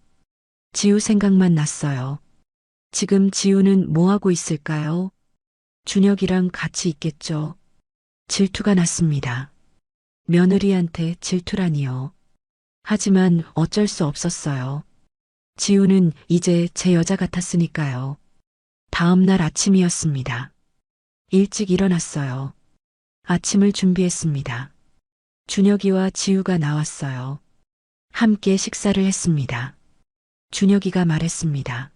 지우 생각만 났어요. 지금 지우는 뭐 하고 있을까요? 준혁이랑 같이 있겠죠. 질투가 났습니다. 며느리한테 질투라니요. 하지만 어쩔 수 없었어요. 지우는 이제 제 여자 같았으니까요. 다음 날 아침이었습니다. 일찍 일어났어요. 아침을 준비했습니다. 준혁이와 지우가 나왔어요. 함께 식사를 했습니다. 준혁이가 말했습니다.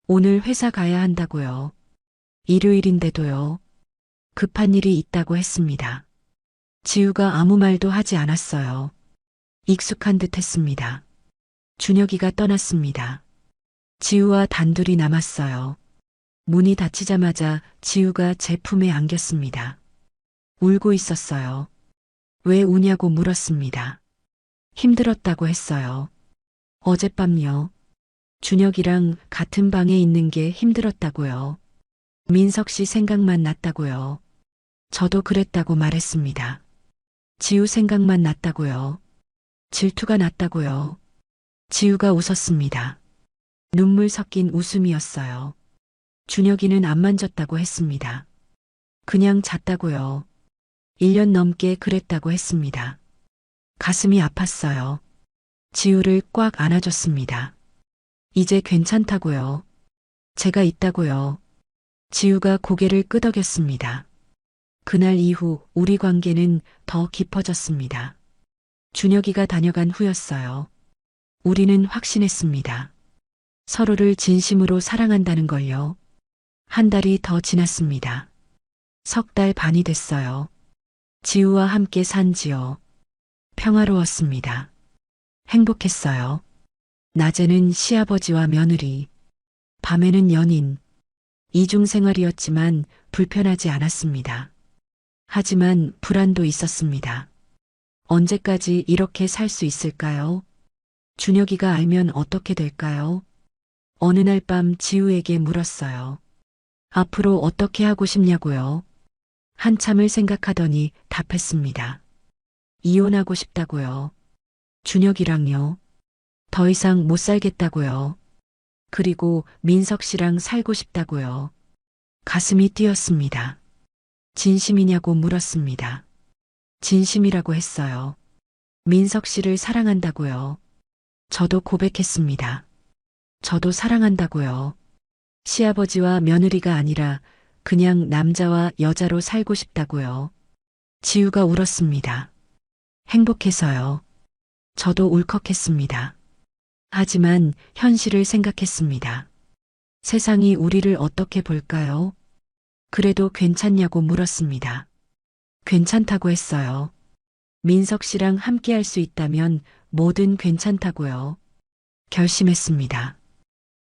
오늘 회사 가야 한다고요. 일요일인데도요. 급한 일이 있다고 했습니다. 지우가 아무 말도 하지 않았어요. 익숙한 듯 했습니다. 준혁이가 떠났습니다. 지우와 단둘이 남았어요. 문이 닫히자마자 지우가 제 품에 안겼습니다. 울고 있었어요. 왜 우냐고 물었습니다. 힘들었다고 했어요. 어젯밤요. 준혁이랑 같은 방에 있는 게 힘들었다고요. 민석 씨 생각만 났다고요. 저도 그랬다고 말했습니다. 지우 생각만 났다고요. 질투가 났다고요. 지우가 웃었습니다. 눈물 섞인 웃음이었어요. 준혁이는 안 만졌다고 했습니다. 그냥 잤다고요. 1년 넘게 그랬다고 했습니다. 가슴이 아팠어요. 지우를 꽉 안아줬습니다. 이제 괜찮다고요. 제가 있다고요. 지우가 고개를 끄덕였습니다. 그날 이후 우리 관계는 더 깊어졌습니다. 준혁이가 다녀간 후였어요. 우리는 확신했습니다. 서로를 진심으로 사랑한다는 걸요. 한 달이 더 지났습니다. 3달 반이 됐어요. 지우와 함께 산지요. 평화로웠습니다. 행복했어요. 낮에는 시아버지와 며느리, 밤에는 연인, 이중생활이었지만 불편하지 않았습니다. 하지만 불안도 있었습니다. 언제까지 이렇게 살 수 있을까요? 준혁이가 알면 어떻게 될까요? 어느 날 밤 지우에게 물었어요. 앞으로 어떻게 하고 싶냐고요? 한참을 생각하더니 답했습니다. 이혼하고 싶다고요. 준혁이랑요. 더 이상 못 살겠다고요. 그리고 민석 씨랑 살고 싶다고요. 가슴이 뛰었습니다. 진심이냐고 물었습니다. 진심이라고 했어요. 민석 씨를 사랑한다고요. 저도 고백했습니다. 저도 사랑한다고요. 시아버지와 며느리가 아니라 그냥 남자와 여자로 살고 싶다고요. 지우가 울었습니다. 행복해서요. 저도 울컥했습니다. 하지만 현실을 생각했습니다. 세상이 우리를 어떻게 볼까요? 그래도 괜찮냐고 물었습니다. 괜찮다고 했어요. 민석 씨랑 함께 할 수 있다면 뭐든 괜찮다고요. 결심했습니다.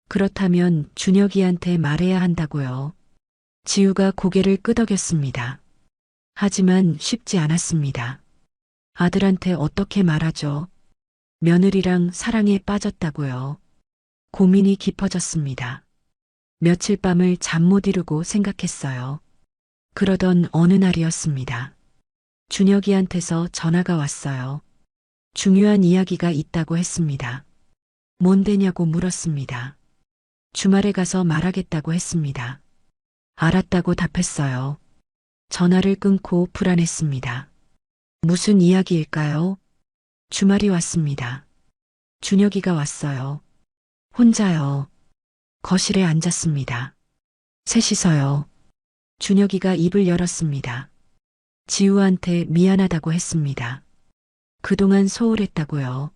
그렇다면 준혁이한테 말해야 한다고요. 지우가 고개를 끄덕였습니다. 하지만 쉽지 않았습니다. 아들한테 어떻게 말하죠? 며느리랑 사랑에 빠졌다고요. 고민이 깊어졌습니다. 며칠 밤을 잠 못 이루고 생각했어요. 그러던 어느 날이었습니다. 준혁이한테서 전화가 왔어요. 중요한 이야기가 있다고 했습니다. 뭔데냐고 물었습니다. 주말에 가서 말하겠다고 했습니다. 알았다고 답했어요. 전화를 끊고 불안했습니다. 무슨 이야기일까요? 주말이 왔습니다. 준혁이가 왔어요. 혼자요. 거실에 앉았습니다. 셋이서요. 준혁이가 입을 열었습니다. 지우한테 미안하다고 했습니다. 그동안 소홀했다고요.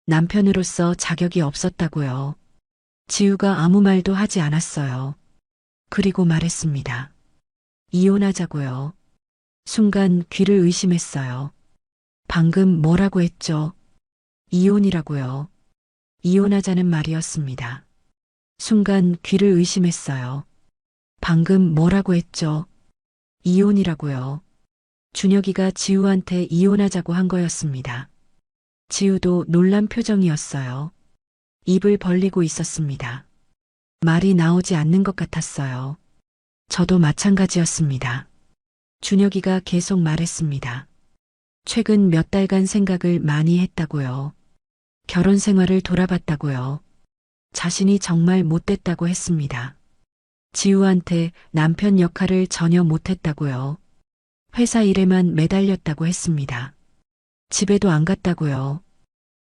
남편으로서 자격이 없었다고요. 지우가 아무 말도 하지 않았어요. 그리고 말했습니다. 이혼하자고요. 순간 귀를 의심했어요. 방금 뭐라고 했죠? 이혼이라고요. 이혼하자는 말이었습니다. 순간 귀를 의심했어요. 방금 뭐라고 했죠? 이혼이라고요. 준혁이가 지우한테 이혼하자고 한 거였습니다. 지우도 놀란 표정이었어요. 입을 벌리고 있었습니다. 말이 나오지 않는 것 같았어요. 저도 마찬가지였습니다. 준혁이가 계속 말했습니다. 최근 몇 달간 생각을 많이 했다고요. 결혼 생활을 돌아봤다고요. 자신이 정말 못됐다고 했습니다. 지우한테 남편 역할을 전혀 못했다고요. 회사 일에만 매달렸다고 했습니다. 집에도 안 갔다고요.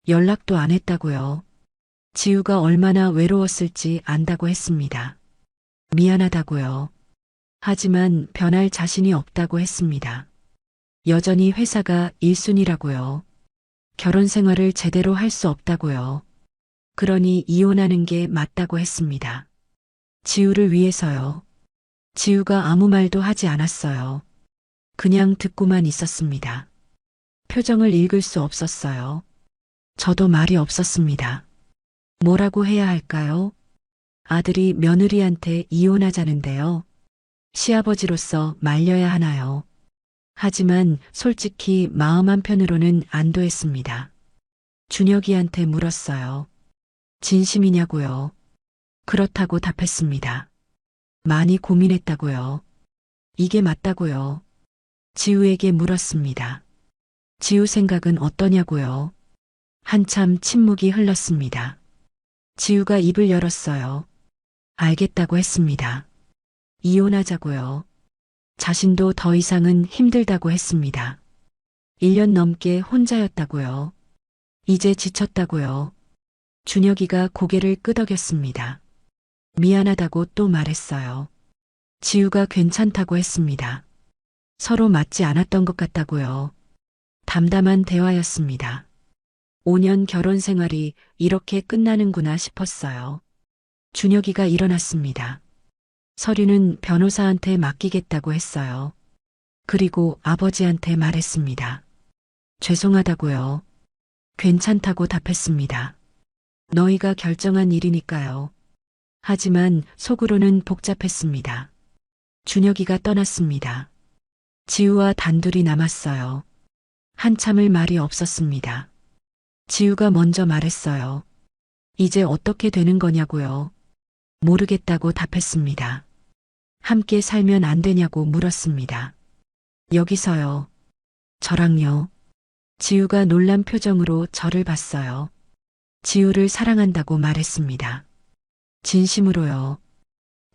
연락도 안 했다고요. 지우가 얼마나 외로웠을지 안다고 했습니다. 미안하다고요. 하지만 변할 자신이 없다고 했습니다. 여전히 회사가 1순위라고요. 결혼 생활을 제대로 할 수 없다고요. 그러니 이혼하는 게 맞다고 했습니다. 지우를 위해서요. 지우가 아무 말도 하지 않았어요. 그냥 듣고만 있었습니다. 표정을 읽을 수 없었어요. 저도 말이 없었습니다. 뭐라고 해야 할까요? 아들이 며느리한테 이혼하자는데요. 시아버지로서 말려야 하나요? 하지만 솔직히 마음 한편으로는 안도했습니다. 준혁이한테 물었어요. 진심이냐고요? 그렇다고 답했습니다. 많이 고민했다고요. 이게 맞다고요. 지우에게 물었습니다. 지우 생각은 어떠냐고요? 한참 침묵이 흘렀습니다. 지우가 입을 열었어요. 알겠다고 했습니다. 이혼하자고요. 자신도 더 이상은 힘들다고 했습니다. 1년 넘게 혼자였다고요. 이제 지쳤다고요. 준혁이가 고개를 끄덕였습니다. 미안하다고 또 말했어요. 지우가 괜찮다고 했습니다. 서로 맞지 않았던 것 같다고요. 담담한 대화였습니다. 5년 결혼 생활이 이렇게 끝나는구나 싶었어요. 준혁이가 일어났습니다. 서류는 변호사한테 맡기겠다고 했어요. 그리고 아버지한테 말했습니다. 죄송하다고요. 괜찮다고 답했습니다. 너희가 결정한 일이니까요. 하지만 속으로는 복잡했습니다. 준혁이가 떠났습니다. 지우와 단둘이 남았어요. 한참을 말이 없었습니다. 지우가 먼저 말했어요. 이제 어떻게 되는 거냐고요. 모르겠다고 답했습니다. 함께 살면 안 되냐고 물었습니다. 여기서요. 저랑요. 지우가 놀란 표정으로 저를 봤어요. 지우를 사랑한다고 말했습니다. 진심으로요.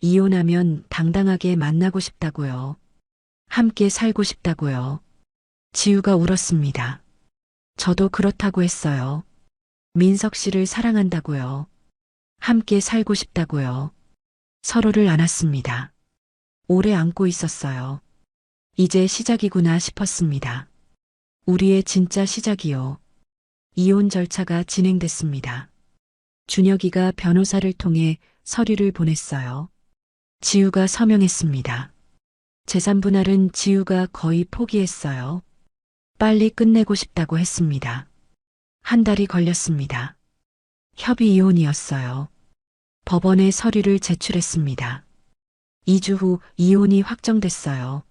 이혼하면 당당하게 만나고 싶다고요. 함께 살고 싶다고요. 지우가 울었습니다. 저도 그렇다고 했어요. 민석 씨를 사랑한다고요. 함께 살고 싶다고요. 서로를 안았습니다. 오래 안고 있었어요. 이제 시작이구나 싶었습니다. 우리의 진짜 시작이요. 이혼 절차가 진행됐습니다. 준혁이가 변호사를 통해 서류를 보냈어요. 지우가 서명했습니다. 재산 분할은 지우가 거의 포기했어요. 빨리 끝내고 싶다고 했습니다. 한 달이 걸렸습니다. 협의 이혼이었어요. 법원에 서류를 제출했습니다. 2주 후 이혼이 확정됐어요.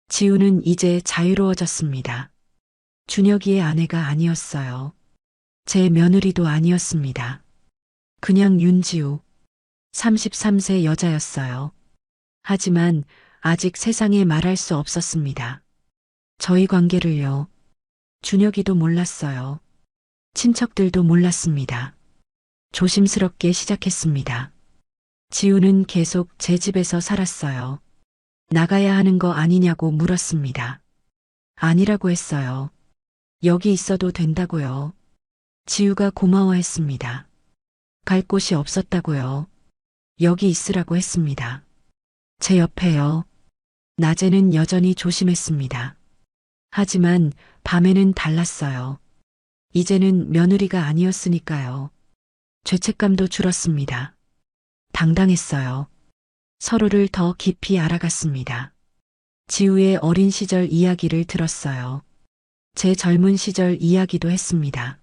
지우는 이제 자유로워졌습니다. 준혁이의 아내가 아니었어요. 제 며느리도 아니었습니다. 그냥 윤지우, 33세 여자였어요. 하지만 아직 세상에 말할 수 없었습니다. 저희 관계를요. 준혁이도 몰랐어요. 친척들도 몰랐습니다. 조심스럽게 시작했습니다. 지우는 계속 제 집에서 살았어요. 나가야 하는 거 아니냐고 물었습니다. 아니라고 했어요. 여기 있어도 된다고요. 지우가 고마워했습니다. 갈 곳이 없었다고요. 여기 있으라고 했습니다. 제 옆에요. 낮에는 여전히 조심했습니다. 하지만 밤에는 달랐어요. 이제는 며느리가 아니었으니까요. 죄책감도 줄었습니다. 당당했어요. 서로를 더 깊이 알아갔습니다. 지우의 어린 시절 이야기를 들었어요. 제 젊은 시절 이야기도 했습니다.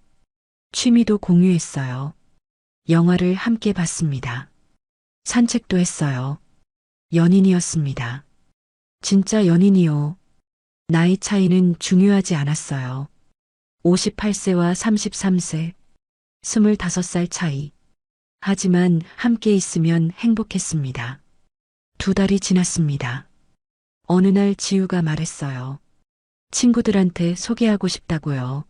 취미도 공유했어요. 영화를 함께 봤습니다. 산책도 했어요. 연인이었습니다. 진짜 연인이요. 나이 차이는 중요하지 않았어요. 58세와 33세, 25살 차이. 하지만 함께 있으면 행복했습니다. 2달이 지났습니다. 어느 날 지우가 말했어요. 친구들한테 소개하고 싶다고요.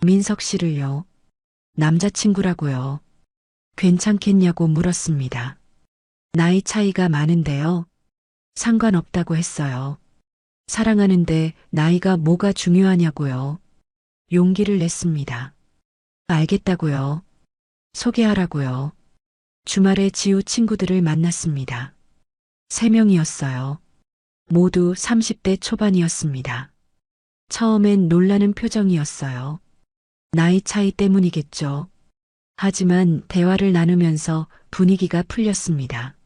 민석 씨를요. 남자친구라고요. 괜찮겠냐고 물었습니다. 나이 차이가 많은데요. 상관없다고 했어요. 사랑하는데 나이가 뭐가 중요하냐고요. 용기를 냈습니다. 알겠다고요. 소개하라고요. 주말에 지우 친구들을 만났습니다. 3명이었어요. 모두 30대 초반이었습니다. 처음엔 놀라는 표정이었어요. 나이 차이 때문이겠죠. 하지만 대화를 나누면서 분위기가 풀렸습니다.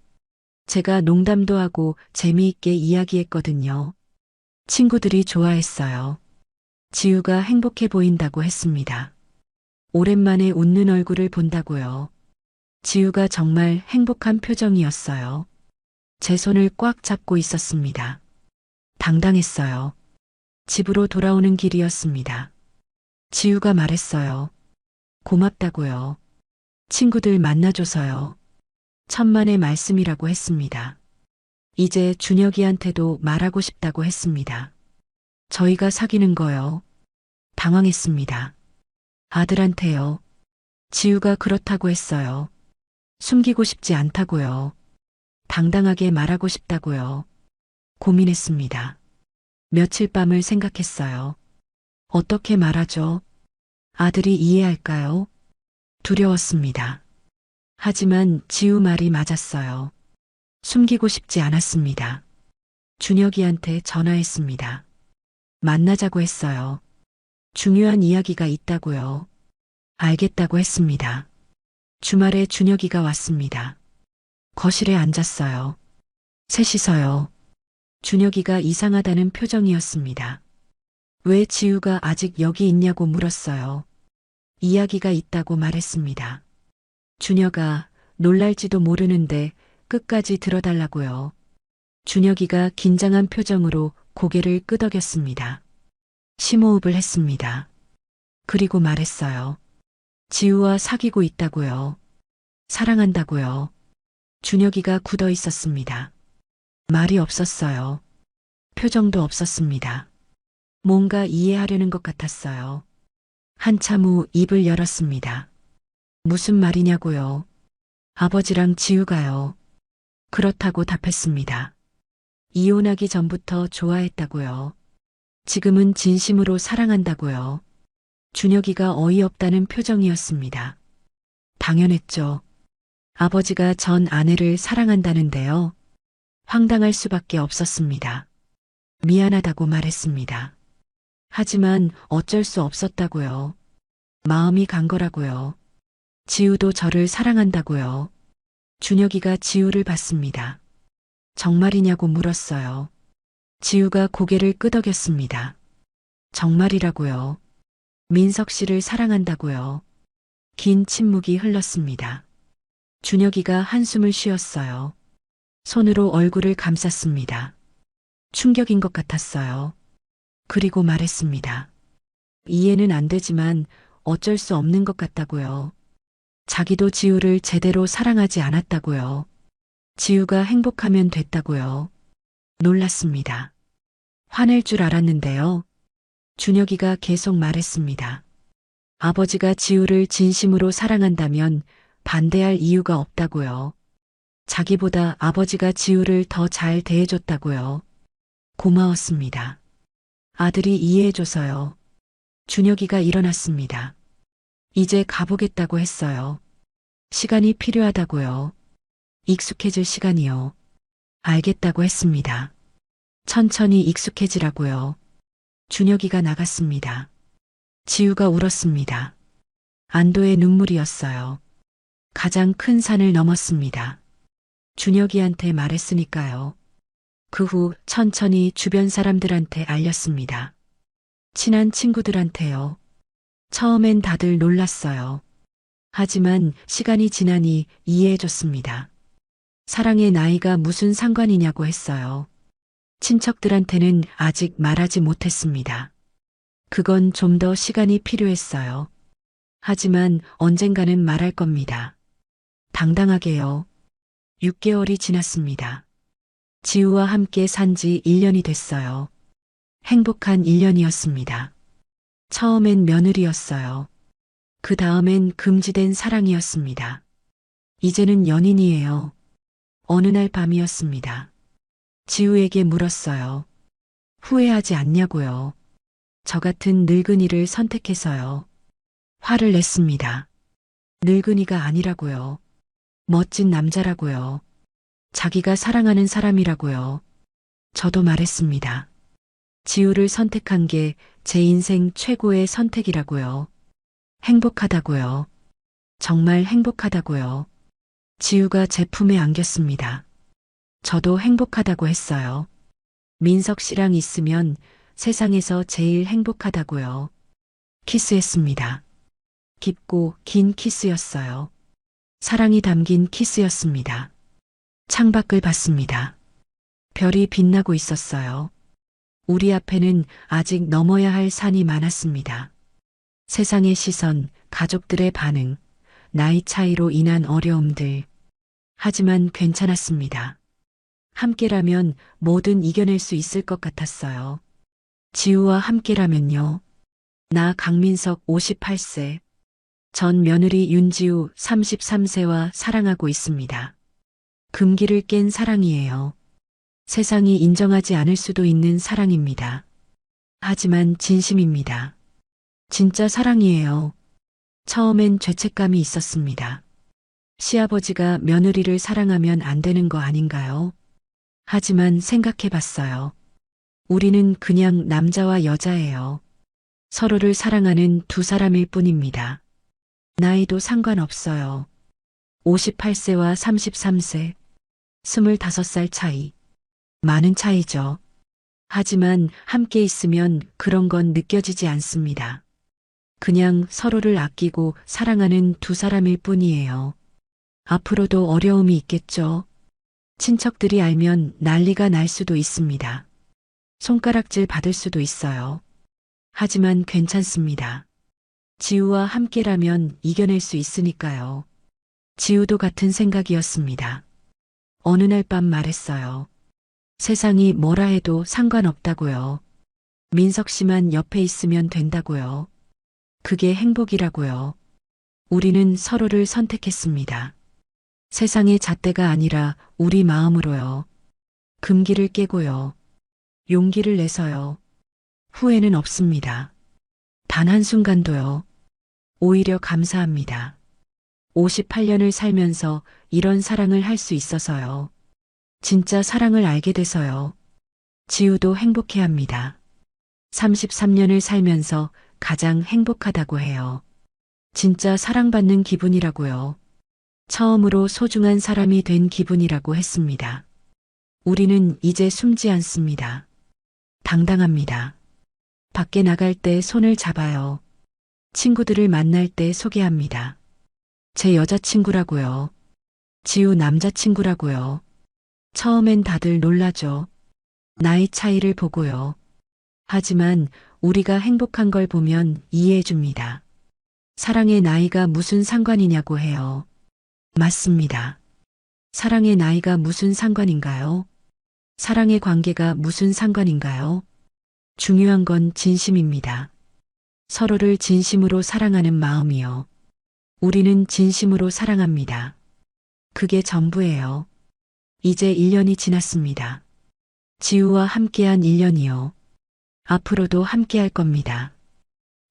제가 농담도 하고 재미있게 이야기했거든요. 친구들이 좋아했어요. 지우가 행복해 보인다고 했습니다. 오랜만에 웃는 얼굴을 본다고요. 지우가 정말 행복한 표정이었어요. 제 손을 꽉 잡고 있었습니다. 당당했어요. 집으로 돌아오는 길이었습니다. 지우가 말했어요. 고맙다고요. 친구들 만나줘서요. 천만의 말씀이라고 했습니다. 이제 준혁이한테도 말하고 싶다고 했습니다. 저희가 사귀는 거요. 당황했습니다. 아들한테요. 지우가 그렇다고 했어요. 숨기고 싶지 않다고요. 당당하게 말하고 싶다고요. 고민했습니다. 며칠 밤을 생각했어요. 어떻게 말하죠? 아들이 이해할까요? 두려웠습니다. 하지만 지우 말이 맞았어요. 숨기고 싶지 않았습니다. 준혁이한테 전화했습니다. 만나자고 했어요. 중요한 이야기가 있다고요. 알겠다고 했습니다. 주말에 준혁이가 왔습니다. 거실에 앉았어요. 셋이서요. 준혁이가 이상하다는 표정이었습니다. 왜 지우가 아직 여기 있냐고 물었어요. 이야기가 있다고 말했습니다. 준혁아, 놀랄지도 모르는데 끝까지 들어달라고요. 준혁이가 긴장한 표정으로 고개를 끄덕였습니다. 심호흡을 했습니다. 그리고 말했어요. 지우와 사귀고 있다고요. 사랑한다고요. 준혁이가 굳어 있었습니다. 말이 없었어요. 표정도 없었습니다. 뭔가 이해하려는 것 같았어요. 한참 후 입을 열었습니다. 무슨 말이냐고요. 아버지랑 지우가요. 그렇다고 답했습니다. 이혼하기 전부터 좋아했다고요. 지금은 진심으로 사랑한다고요. 준혁이가 어이없다는 표정이었습니다. 당연했죠. 아버지가 전 아내를 사랑한다는데요. 황당할 수밖에 없었습니다. 미안하다고 말했습니다. 하지만 어쩔 수 없었다고요. 마음이 간 거라고요. 지우도 저를 사랑한다고요. 준혁이가 지우를 봤습니다. 정말이냐고 물었어요. 지우가 고개를 끄덕였습니다. 정말이라고요. 민석 씨를 사랑한다고요. 긴 침묵이 흘렀습니다. 준혁이가 한숨을 쉬었어요. 손으로 얼굴을 감쌌습니다. 충격인 것 같았어요. 그리고 말했습니다. 이해는 안 되지만 어쩔 수 없는 것 같다고요. 자기도 지우를 제대로 사랑하지 않았다고요. 지우가 행복하면 됐다고요. 놀랐습니다. 화낼 줄 알았는데요. 준혁이가 계속 말했습니다. 아버지가 지우를 진심으로 사랑한다면 반대할 이유가 없다고요. 자기보다 아버지가 지우를 더 잘 대해줬다고요. 고마웠습니다. 아들이 이해해줘서요. 준혁이가 일어났습니다. 이제 가보겠다고 했어요. 시간이 필요하다고요. 익숙해질 시간이요. 알겠다고 했습니다. 천천히 익숙해지라고요. 준혁이가 나갔습니다. 지우가 울었습니다. 안도의 눈물이었어요. 가장 큰 산을 넘었습니다. 준혁이한테 말했으니까요. 그 후 천천히 주변 사람들한테 알렸습니다. 친한 친구들한테요. 처음엔 다들 놀랐어요. 하지만 시간이 지나니 이해해줬습니다. 사랑의 나이가 무슨 상관이냐고 했어요. 친척들한테는 아직 말하지 못했습니다. 그건 좀 더 시간이 필요했어요. 하지만 언젠가는 말할 겁니다. 당당하게요. 6개월이 지났습니다. 지우와 함께 산 지 1년이 됐어요. 행복한 1년이었습니다. 처음엔 며느리였어요. 그 다음엔 금지된 사랑이었습니다. 이제는 연인이에요. 어느 날 밤이었습니다. 지우에게 물었어요. 후회하지 않냐고요. 저 같은 늙은이를 선택해서요. 화를 냈습니다. 늙은이가 아니라고요. 멋진 남자라고요. 자기가 사랑하는 사람이라고요. 저도 말했습니다. 지우를 선택한 게 제 인생 최고의 선택이라고요. 행복하다고요. 정말 행복하다고요. 지우가 제 품에 안겼습니다. 저도 행복하다고 했어요. 민석 씨랑 있으면 세상에서 제일 행복하다고요. 키스했습니다. 깊고 긴 키스였어요. 사랑이 담긴 키스였습니다. 창밖을 봤습니다. 별이 빛나고 있었어요. 우리 앞에는 아직 넘어야 할 산이 많았습니다. 세상의 시선, 가족들의 반응, 나이 차이로 인한 어려움들. 하지만 괜찮았습니다. 함께라면 뭐든 이겨낼 수 있을 것 같았어요. 지우와 함께라면요. 나 강민석 58세, 전 며느리 윤지우 33세와 사랑하고 있습니다. 금기를 깬 사랑이에요. 세상이 인정하지 않을 수도 있는 사랑입니다. 하지만 진심입니다. 진짜 사랑이에요. 처음엔 죄책감이 있었습니다. 시아버지가 며느리를 사랑하면 안 되는 거 아닌가요? 하지만 생각해 봤어요. 우리는 그냥 남자와 여자예요. 서로를 사랑하는 두 사람일 뿐입니다. 나이도 상관없어요. 58세와 33세, 25살 차이. 많은 차이죠. 하지만 함께 있으면 그런 건 느껴지지 않습니다. 그냥 서로를 아끼고 사랑하는 두 사람일 뿐이에요. 앞으로도 어려움이 있겠죠. 친척들이 알면 난리가 날 수도 있습니다. 손가락질 받을 수도 있어요. 하지만 괜찮습니다. 지우와 함께라면 이겨낼 수 있으니까요. 지우도 같은 생각이었습니다. 어느 날 밤 말했어요. 세상이 뭐라 해도 상관없다고요. 민석 씨만 옆에 있으면 된다고요. 그게 행복이라고요. 우리는 서로를 선택했습니다. 세상의 잣대가 아니라 우리 마음으로요. 금기를 깨고요. 용기를 내서요. 후회는 없습니다. 단 한순간도요. 오히려 감사합니다. 58년을 살면서 이런 사랑을 할 수 있어서요. 진짜 사랑을 알게 돼서요. 지우도 행복해 합니다. 33년을 살면서 가장 행복하다고 해요. 진짜 사랑받는 기분이라고요. 처음으로 소중한 사람이 된 기분이라고 했습니다. 우리는 이제 숨지 않습니다. 당당합니다. 밖에 나갈 때 손을 잡아요. 친구들을 만날 때 소개합니다. 제 여자친구라고요. 지우 남자친구라고요. 처음엔 다들 놀라죠. 나이 차이를 보고요. 하지만 우리가 행복한 걸 보면 이해해 줍니다. 사랑의 나이가 무슨 상관이냐고 해요. 맞습니다. 사랑의 나이가 무슨 상관인가요? 사랑의 관계가 무슨 상관인가요? 중요한 건 진심입니다. 서로를 진심으로 사랑하는 마음이요. 우리는 진심으로 사랑합니다. 그게 전부예요. 이제 1년이 지났습니다. 지우와 함께한 1년이요. 앞으로도 함께할 겁니다.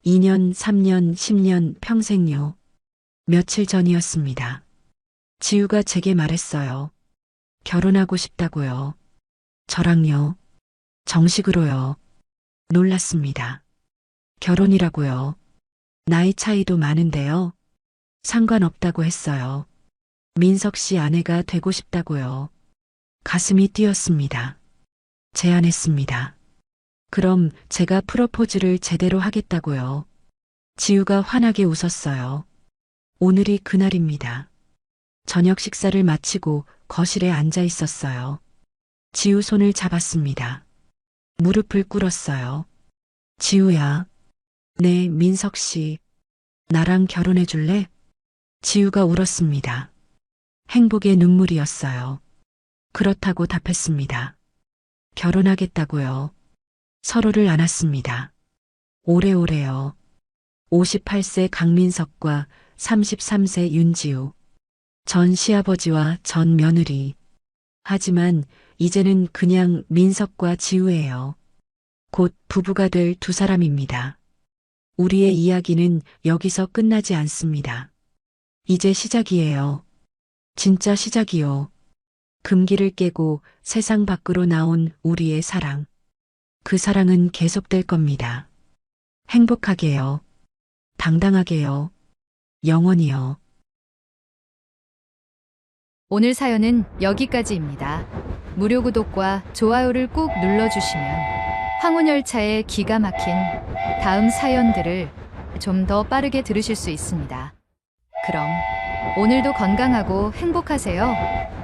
2년, 3년, 10년, 평생요. 며칠 전이었습니다. 지우가 제게 말했어요. 결혼하고 싶다고요. 저랑요. 정식으로요. 놀랐습니다. 결혼이라고요. 나이 차이도 많은데요. 상관없다고 했어요. 민석 씨 아내가 되고 싶다고요. 가슴이 뛰었습니다. 제안했습니다. 그럼 제가 프로포즈를 제대로 하겠다고요. 지우가 환하게 웃었어요. 오늘이 그날입니다. 저녁 식사를 마치고 거실에 앉아 있었어요. 지우 손을 잡았습니다. 무릎을 꿇었어요. 지우야. 네, 민석 씨. 나랑 결혼해 줄래? 지우가 울었습니다. 행복의 눈물이었어요. 그렇다고 답했습니다. 결혼하겠다고요. 서로를 안았습니다. 오래오래요. 58세 강민석과 33세 윤지우. 전 시아버지와 전 며느리. 하지만 이제는 그냥 민석과 지우예요. 곧 부부가 될 두 사람입니다. 우리의 이야기는 여기서 끝나지 않습니다. 이제 시작이에요. 진짜 시작이요. 금기를 깨고 세상 밖으로 나온 우리의 사랑. 그 사랑은 계속될 겁니다. 행복하게요. 당당하게요. 영원히요. 오늘 사연은 여기까지입니다. 무료 구독과 좋아요를 꾹 눌러주시면 황혼열차의 기가 막힌 다음 사연들을 좀 더 빠르게 들으실 수 있습니다. 그럼 오늘도 건강하고 행복하세요.